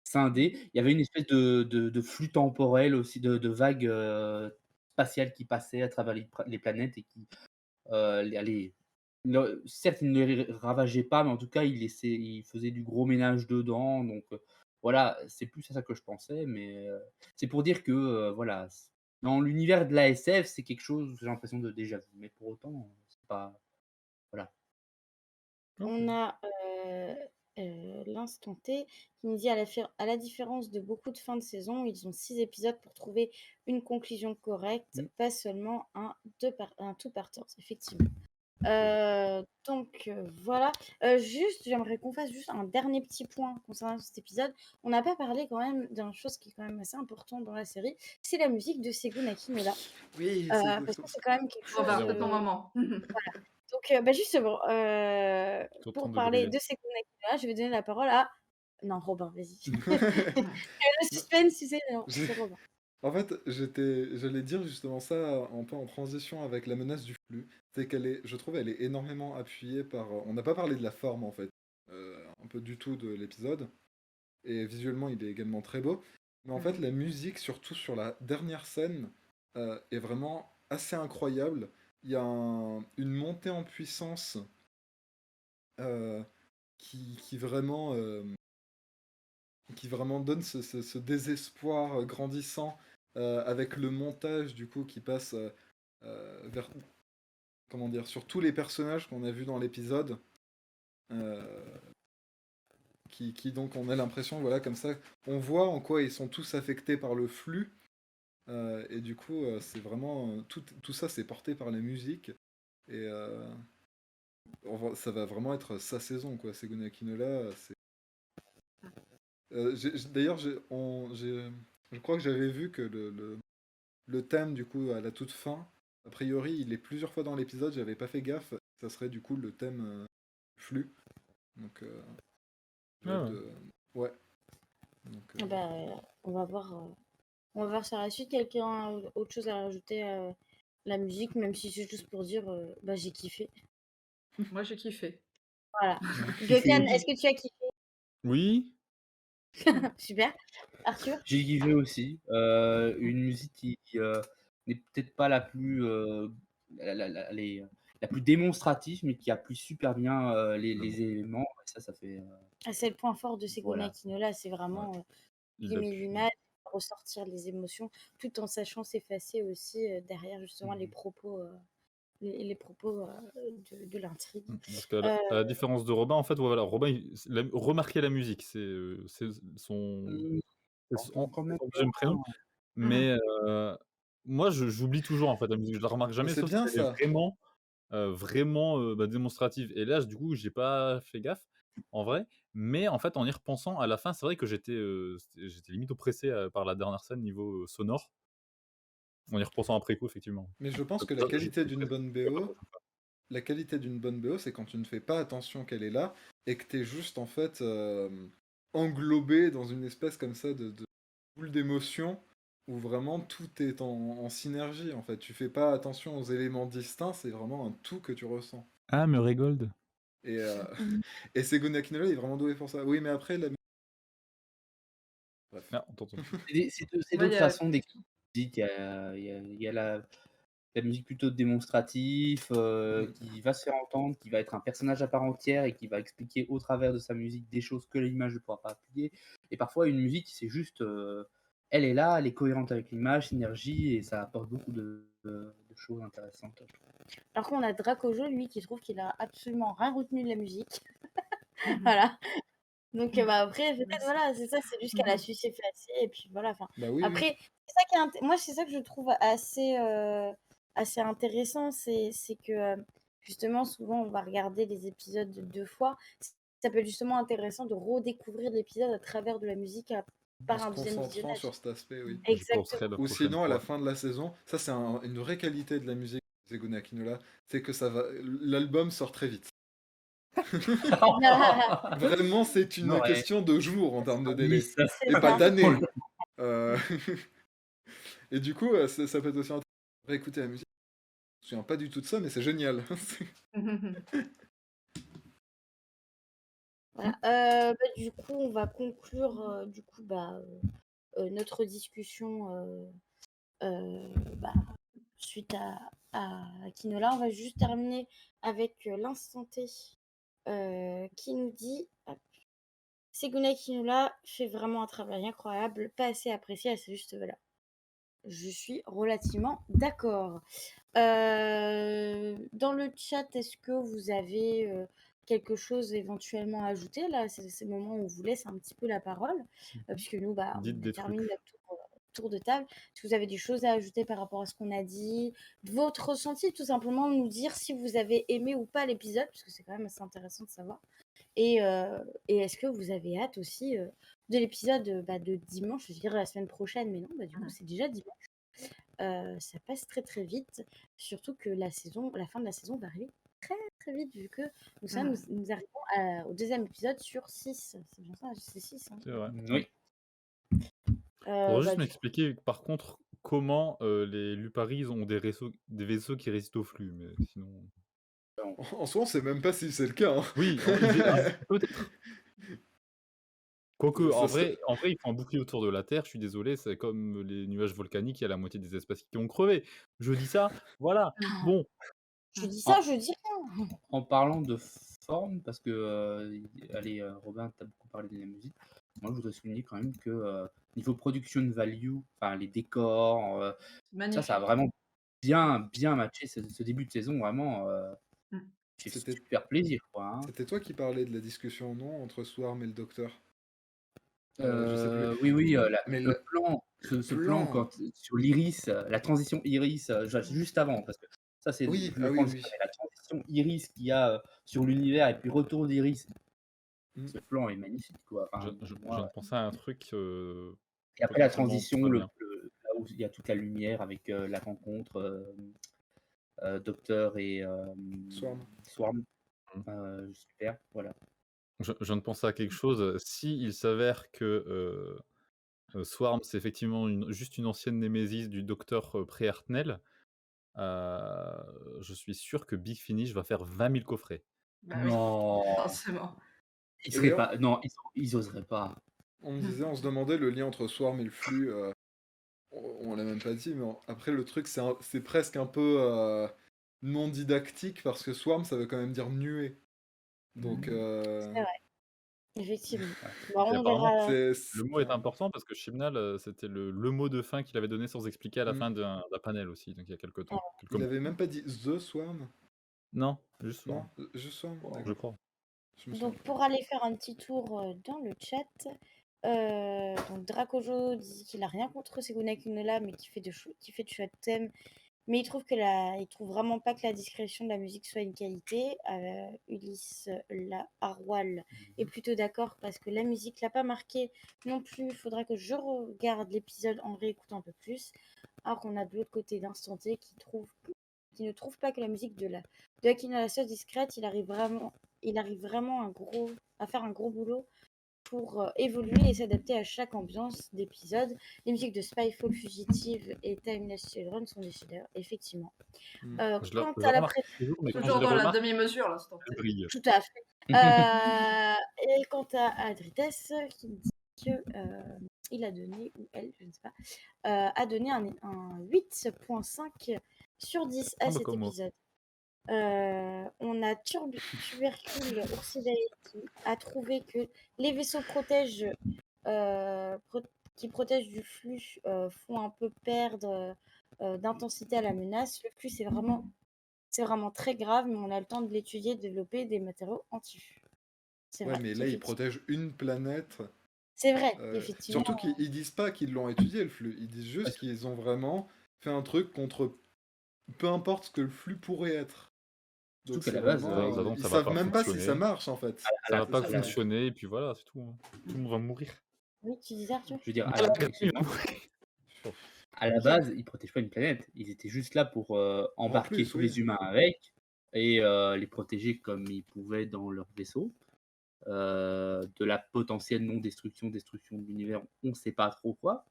scindé. Il y avait une espèce de flux temporel aussi, de vagues spatiales qui passaient à travers les planètes et qui, certes, il ne les ravageait pas, mais en tout cas, il faisait du gros ménage dedans. Donc voilà, c'est plus à ça que je pensais, mais c'est pour dire que voilà, dans l'univers de l'ASF, c'est quelque chose, j'ai l'impression de déjà vu, mais pour autant, c'est pas. Voilà. On a l'instant T qui nous dit à la différence de beaucoup de fins de saison, ils ont 6 épisodes pour trouver une conclusion correcte, pas seulement un two-parters, effectivement. Donc voilà. Juste, j'aimerais qu'on fasse juste un dernier petit point concernant cet épisode. On n'a pas parlé quand même d'une chose qui est quand même assez importante dans la série, c'est la musique de Segun Akinola. Oui, Parce que c'est quand même quelque chose. Robin, c'est ton moment. Donc justement, Sur pour 30 parler degrés. de Segun Akinola, je vais donner la parole à... Non, Robin, vas-y. Le suspense, tu sais, non, c'est Robin. En fait, j'allais dire justement ça un peu en transition avec la menace du flux. C'est je trouve, elle est énormément appuyée par. On n'a pas parlé de la forme en fait, un peu du tout de l'épisode. Et visuellement, il est également très beau. Mais en fait, la musique, surtout sur la dernière scène, est vraiment assez incroyable. Il y a une montée en puissance euh, qui vraiment, qui vraiment donne ce désespoir grandissant avec le montage du coup qui passe vers, comment dire, sur tous les personnages qu'on a vus dans l'épisode. euh, donc on a l'impression, voilà, comme ça, on voit en quoi ils sont tous affectés par le flux. Et du coup, c'est vraiment tout ça, c'est porté par la musique. Et ça va vraiment être sa saison, quoi. Seguna Kinola, c'est. D'ailleurs, je crois que j'avais vu que le thème, du coup, à la toute fin, a priori, il est plusieurs fois dans l'épisode. J'avais pas fait gaffe. Ça serait du coup le thème flux. Donc, j'ai Ah hâte ouais. de. Ouais. Donc, Ah bah, on va voir. On va voir sur la suite. Quelqu'un a autre chose à rajouter à la musique, même si c'est juste pour dire, bah j'ai kiffé. Moi, j'ai kiffé. Voilà. J'ai Gökhan, kiffé. est-ce que tu as kiffé? Oui. Super. Arthur? J'ai kiffé aussi. Une musique qui n'est peut-être pas la plus, la plus démonstrative, mais qui appuie super bien les éléments. Ça fait. Ah, c'est le point fort de Seguna Voilà. Kinola, c'est Ouais. vraiment Il filmer appuie. l'image, ressortir les émotions, tout en sachant s'effacer aussi derrière justement les Mhm. propos, les propos de l'intrigue. Parce qu'à la différence de Robin, en fait, ouais, voilà, Robin, remarquez la musique, c'est son, Quand même son pas. deuxième prénom. Mais moi, j'oublie toujours en fait la musique, je la remarque mais jamais, c'est sauf si bien elle est ça. vraiment démonstrative. Et là, du coup, j'ai pas fait gaffe, en vrai. Mais en fait, en y repensant, à la fin, c'est vrai que j'étais limite oppressé par la dernière scène niveau sonore. En y repensant après coup, effectivement. Mais je pense que la Ça, j'étais qualité d'une oppressé. bonne BO, la qualité d'une bonne BO, c'est quand tu ne fais pas attention qu'elle est là et que tu es juste en fait englobé dans une espèce comme ça de boule d'émotion où vraiment tout est en synergie en fait. Tu fais pas attention aux éléments distincts, c'est vraiment un tout que tu ressens. Ah, Murray-Gold. Et, et Seguna Kinola est vraiment doué pour ça. Oui, mais après, bref. Ah, on t'entend. C'est Ouais, d'autres façons d'écrire la musique. Il y a la musique plutôt démonstrative, qui va se faire entendre, qui va être un personnage à part entière et qui va expliquer au travers de sa musique des choses que l'image ne pourra pas appuyer. Et parfois, une musique, c'est juste, elle est là, elle est cohérente avec l'image, synergie, et ça apporte beaucoup de choses intéressantes. Alors qu'on a Dracojo, lui, qui trouve qu'il a absolument rien retenu de la musique. Voilà. Donc bah, après, peut-être, voilà, c'est ça, c'est juste qu'elle a su s'effacer, et puis voilà. Enfin, Bah oui, oui. après, c'est ça qui est moi, c'est ça que je trouve assez intéressant, c'est que justement, souvent, on va regarder les épisodes 2 fois. Ça peut être justement intéressant de redécouvrir l'épisode à travers de la musique En par se un deuxième concentrant visionnage. sur cet aspect, oui. Je Exactement. penserai la Ou prochaine sinon, à la fois. fin de la saison, ça c'est une vraie qualité de la musique de Seguna Kinola, c'est que l'album sort très vite. Vraiment, c'est une Ouais. question de jours en termes de délai, Oui, ça, C'est et pas ça. d'années. Et du coup, ça peut être aussi intéressant de réécouter la musique. Je me souviens pas du tout de ça, mais c'est génial. Voilà. Du coup, on va conclure du coup, notre discussion bah, suite à Kinola. On va juste terminer avec l'instant T qui nous dit hop, Seguna Kinola fait vraiment un travail incroyable, pas assez apprécié à sa juste valeur. Je suis relativement d'accord. Dans le chat, est-ce que vous avez quelque chose éventuellement à ajouter? Là, c'est le moment où on vous laisse un petit peu la parole, puisque nous, Dites on des termine trucs. notre tour de table. Est-ce que vous avez des choses à ajouter par rapport à ce qu'on a dit? Votre ressenti, tout simplement, nous dire si vous avez aimé ou pas l'épisode, parce que c'est quand même assez intéressant de savoir. Et est-ce que vous avez hâte aussi de l'épisode de dimanche? Je dirais la semaine prochaine, mais non, du coup, c'est déjà dimanche. Ça passe très très vite, surtout que la fin de la saison va arriver très très vite, vu que nous arrivons au deuxième épisode sur 6. C'est bien ça, c'est 6. C'est vrai. Oui. Faudrait juste Du coup, m'expliquer, par contre, comment les Luparis ont des vaisseaux qui résistent au flux, mais sinon. En soi, on sait même pas si c'est le cas. Hein. Oui, peut-être. Quoique, en vrai, ils font un bouclier autour de la Terre, je suis désolé, c'est comme les nuages volcaniques, il y a la moitié des espèces qui ont crevé. Je dis ça, voilà. Bon, je dis ça, je dis rien. En parlant de forme parce que, allez, Robin, tu as beaucoup parlé de la musique. Moi, je voudrais souligner quand même que niveau production value, enfin les décors, ça a Magnifique. vraiment bien matché ce début de saison. Vraiment, Mm. j'ai fait C'était super plaisir, quoi. Hein. c'était toi qui parlais de la discussion, non, entre Swarm et le docteur? Je sais plus. Oui, Mais le plan, ce plan plan. sur l'iris, la transition iris, juste avant, parce que ça, c'est Oui, le ah oui, plan, oui. mais la transition iris qu'il y a sur l'univers et puis retour d'iris, Mm. ce plan est magnifique, quoi. Je, Enfin, je- je moi, viens de penser à un truc et après la potentiellement transition, pas bien. là où il y a toute la lumière avec la rencontre Docteur et Swarm. super, voilà. Je viens de penser à quelque chose. Si il s'avère que Swarm, c'est effectivement juste une ancienne némésis du docteur Pré-Hartnell, je suis sûr que Big Finish va faire 20 000 coffrets. Bah oui, Non, forcément. ils Et seraient d'ailleurs- pas, non, ils oseraient pas. On se demandait le lien entre Swarm et le flux. On l'a même pas dit, mais après le truc, c'est presque un peu non didactique parce que Swarm, ça veut quand même dire nuée. Donc, C'est vrai, effectivement. Ouais. Bah, Et on apparemment, verra. le mot est important parce que Chibnall, c'était le mot de fin qu'il avait donné sans expliquer à la Mm. fin d'un panel aussi, donc il y a quelques temps. quelques Il mois. avait même pas dit The Swarm? Non, juste Non, Swarm, juste Swarm, je d'accord. crois. Je me Donc, souviens. pour aller faire un petit tour dans le chat, donc Dracojo dit qu'il a rien contre Seguna Kunola, mais qu'il fait de chouettes thèmes. Mais il trouve vraiment pas que la discrétion de la musique soit une qualité. Ulysse Arwal est plutôt d'accord parce que la musique l'a pas marqué non plus. Il faudra que je regarde l'épisode en réécoutant un peu plus. Alors qu'on a de l'autre côté d'Instant T qui ne trouve pas que la musique de Akinola soit discrète. Il arrive vraiment à faire un gros boulot pour évoluer et s'adapter à chaque ambiance d'épisode. Les musiques de Spyfall, Fugitive et Timeless Children sont des chefs-d'œuvre, effectivement. Mm. Je le Quant à la remarque toujours, mais quand je Toujours les dans la remarque, demi-mesure, l'instant. je brille. Tout à fait. Et quant à Adrites, qui dit que il a donné, ou elle, je ne sais pas, a donné un 8.5 sur 10 à Ah bah cet comme moi. épisode. On a Tubercule Oursidae qui a trouvé que les vaisseaux qui protègent du flux font un peu perdre d'intensité à la menace. Le flux, c'est vraiment très grave, mais on a le temps de l'étudier et de développer des matériaux anti-flux. C'est Ouais, vrai. mais là, ils protègent une planète. C'est vrai, effectivement. Surtout qu'ils disent pas qu'ils l'ont étudié, le flux. Ils disent juste qu'ils ont vraiment fait un truc contre peu importe ce que le flux pourrait être. Donc Surtout qu'à c'est la base, vraiment, ça ils va savent pas même pas si fonctionner. ça marche en fait. Ça va pas à la- fonctionner, et puis voilà, c'est tout. Hein. Tout le monde va mourir. Oui, tu disais, Arthur? Je veux dire, Excuse-moi. à la base, ils protègent pas une planète. Ils étaient juste là pour embarquer plus, tous oui. les humains avec et les protéger comme ils pouvaient dans leur vaisseau. De la potentielle destruction de l'univers, on ne sait pas trop quoi.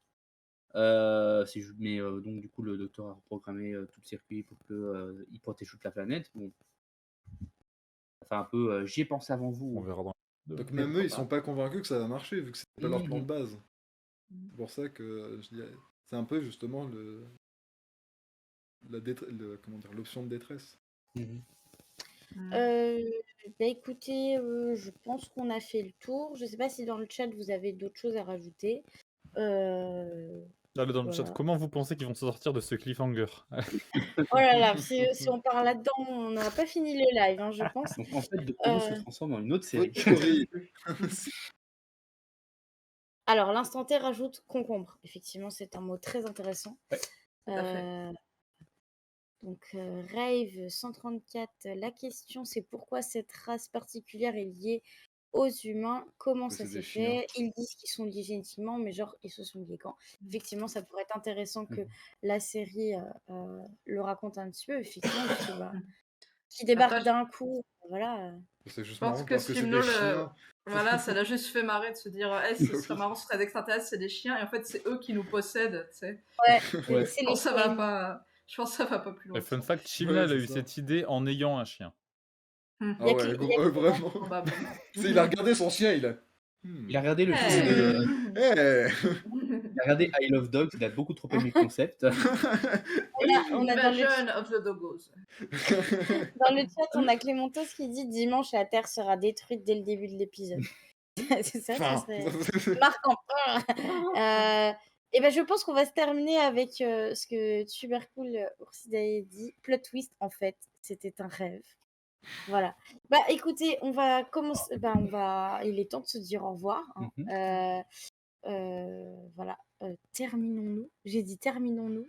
Mais donc du coup, le docteur a reprogrammé tout le circuit pour qu'il protège toute la planète. Bon, ça fait un peu j'y ai pensé avant vous. On verra dans Donc même eux, ils sont pas convaincus que ça va marcher vu que c'est pas leur plan de base. Mhm. C'est pour ça que je dis, c'est un peu justement l'option de détresse. Bah écoutez, je pense qu'on a fait le tour. Je sais pas si dans le chat vous avez d'autres choses à rajouter. Allez dans le Voilà. chat, comment vous pensez qu'ils vont se sortir de ce cliffhanger? Oh là là, si on part là-dedans, on n'a pas fini le live, hein, je pense. Donc en fait, Doctor Who se transforme en une autre série. Potpourri. Alors, l'instant T rajoute concombre. Effectivement, c'est un mot très intéressant. Ouais, tout à fait. Donc, Rave 134, la question c'est pourquoi cette race particulière est liée aux humains, comment Que ça c'est s'est des chiens. fait. Ils disent qu'ils sont liés génétiquement, mais genre, ils se sont liés quand? Effectivement, ça pourrait être intéressant que la série le raconte un petit peu, effectivement, parce que, qui débarque Après, d'un coup, voilà. C'est juste Je pense marrant que parce que c'est des Skimnall, chiens. voilà, ça l'a juste fait marrer de se dire, ce serait marrant, ce serait des extraterrestres, c'est des chiens, et en fait, c'est eux qui nous possèdent, tu sais. Ouais, c'est Je pense que ça va pas. Je pense que ça va pas plus loin. Et fun fact, Ouais, Chibnall a c'est eu ça. cette idée en ayant un chien. Ah Y a ouais, que- vraiment. Probablement. Il a regardé son chien, il a. Il a regardé le Hey. film de... Eh Il regardé I Love Dogs, il a beaucoup trop aimé le concept. On a dans le Invasion of the Doggos. Dans le chat, on a Clémentos qui dit dimanche la Terre sera détruite dès le début de l'épisode. C'est ça, ça Enfin, serait marquant. Et ben je pense qu'on va se terminer avec ce que super cool Oursida a dit. Plot twist, en fait, c'était un rêve. Voilà. Bah écoutez, on va commencer. Il est temps de se dire au revoir. Hein. Voilà. Terminons-nous. J'ai dit terminons-nous.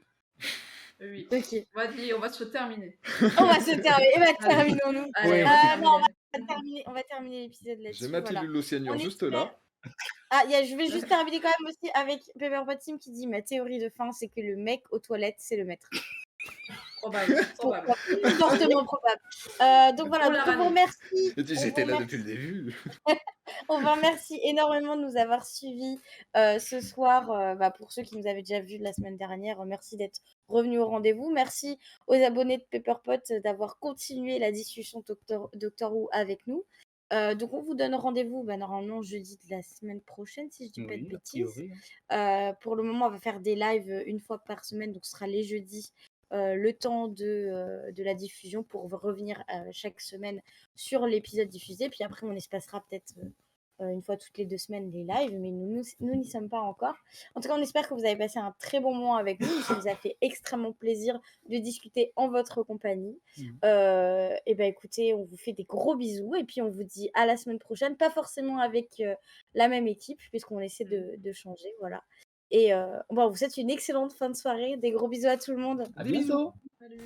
Oui. Ok. On va se terminer. On va se terminer. Eh ben, terminons-nous. Allez, Non, on va terminer l'épisode là-dessus. J'ai ma voilà. pilule Cyanure On juste espère- là. Je vais juste terminer quand même aussi avec Pepperpot Team qui dit ma théorie de fin, c'est que le mec aux toilettes, c'est le maître. Probable. Fortement probable. Donc voilà, Pour la donc on vous ramener. remercie. J'étais là depuis le début. On vous remercie énormément de nous avoir suivis ce soir. Pour ceux qui nous avaient déjà vus la semaine dernière, merci d'être revenus au rendez-vous. Merci aux abonnés de Pepperpot d'avoir continué la discussion Doctor Who avec nous. Donc on vous donne rendez-vous normalement jeudi de la semaine prochaine, si je dis pas de Oui, a bêtises. priori. Pour le moment, on va faire des lives une fois par semaine, donc ce sera les jeudis. Le temps de la diffusion pour revenir chaque semaine sur l'épisode diffusé. Puis après, on espacera peut-être une fois toutes les 2 semaines les lives, mais nous n'y sommes pas encore. En tout cas, on espère que vous avez passé un très bon moment avec nous. Ça nous a fait extrêmement plaisir de discuter en votre compagnie. Et écoutez, on vous fait des gros bisous et puis on vous dit à la semaine prochaine. Pas forcément avec la même équipe, puisqu'on essaie de changer. Voilà. Et on vous souhaite une excellente fin de soirée. Des gros bisous à tout le monde. À bientôt. Salut.